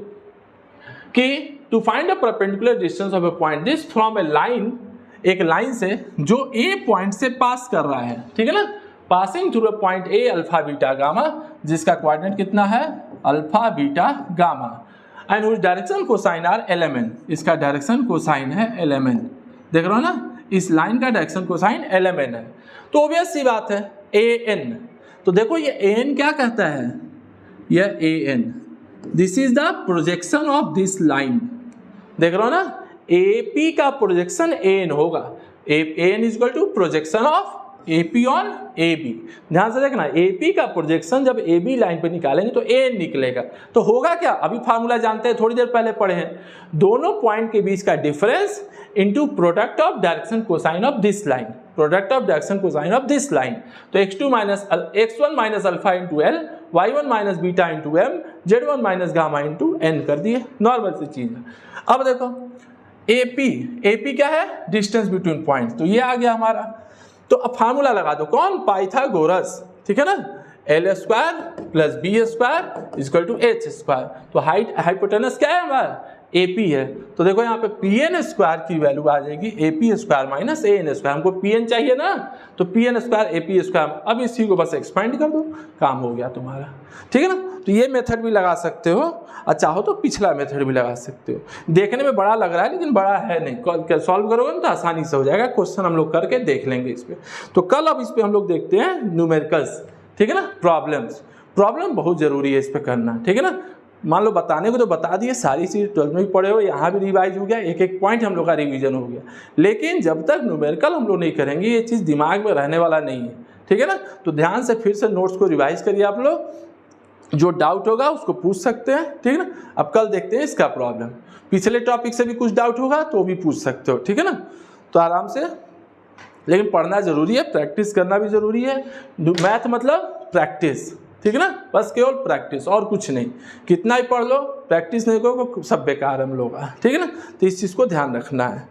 कि to find a perpendicular distance of a point this from a line, एक लाइन से जो ए पॉइंट से पास कर रहा है, ठीक है ना, passing through a point A alpha beta gamma, जिसका कोऑर्डिनेट कितना है अल्फा बीटा गामा, एंड उस डायरेक्शन कोसाइन आर LMN, इसका डायरेक्शन कोसाइन है LMN, देख रहे हो ना, इस लाइन का डायरेक्शन कोसाइन LMN है। तो ऑब्वियस सी बात है AN, तो देखो ये AN क्या कहता है, यह AN this is the projection of this line, देख रहे हो ना, AP का प्रोजेक्शन AN होगा, AN is equal to projection of AP on AB। ध्यान से देखना AP का प्रोजेक्शन जब AB लाइन पे निकालेंगे तो AN निकलेगा, तो होगा क्या, अभी फार्मूला जानते हैं, थोड़ी देर पहले पढ़े हैं, दोनों पॉइंट के बीच का difference into product of direction cosine of this line, product of direction cosine of this line. तो x1 minus alpha into L, y1 minus beta into M, z1 minus gamma into N कर दिए, normal सी चीज है। अब देखो AP क्या है, distance between points, तो ये आ गया हमारा। तो अब फार्मूला लगा दो, कौन, पाइथागोरस, ठीक है ना, L² plus B² equal to H²। तो हाइट हाइपोटेनस क्या है हमारा AP है, तो देखो यहाँ पे Pn² की वैल्यू आ जाएगी AP² माइनस AN², हमको Pn चाहिए ना, तो Pn² AP²। अब इसी को बस एक्सपेंड कर दो, काम हो गया तुम्हारा, ठीक है ना। तो ये मेथड भी लगा सकते हो, और चाहो तो पिछला मेथड भी लगा सकते हो। देखने में बड़ा लग रहा है लेकिन बड़ा है नहीं, सॉल्व करोगे ना तो आसानी से हो जाएगा, क्वेश्चन हम लोग करके देख लेंगे इस पर। तो कल अब इस पर हम लोग देखते हैं न्यूमेरिकल्स, ठीक है ना, प्रॉब्लम बहुत जरूरी है इस पर करना, ठीक है ना। मान लो बताने को तो बता दिए, सारी चीज़ 12 में भी पढ़े हो, यहाँ भी रिवाइज हो गया, एक एक पॉइंट हम लोग का रिवीजन हो गया, लेकिन जब तक न्यूमेरिकल हम लोग नहीं करेंगे ये चीज़ दिमाग में रहने वाला नहीं है, ठीक है ना। तो ध्यान से फिर से नोट्स को रिवाइज करिए आप लोग, जो डाउट होगा उसको पूछ सकते हैं, ठीक है ना। अब कल देखते हैं इसका प्रॉब्लम, पिछले टॉपिक से भी कुछ डाउट होगा तो भी पूछ सकते हो, ठीक है ना। तो आराम से, लेकिन पढ़ना जरूरी है, प्रैक्टिस करना भी जरूरी है। मैथ मतलब प्रैक्टिस, ठीक है ना, बस केवल प्रैक्टिस और कुछ नहीं, कितना ही पढ़ लो प्रैक्टिस नहीं करो सब बेकार हम लोग, ठीक है ना। तो इस चीज़ को ध्यान रखना है।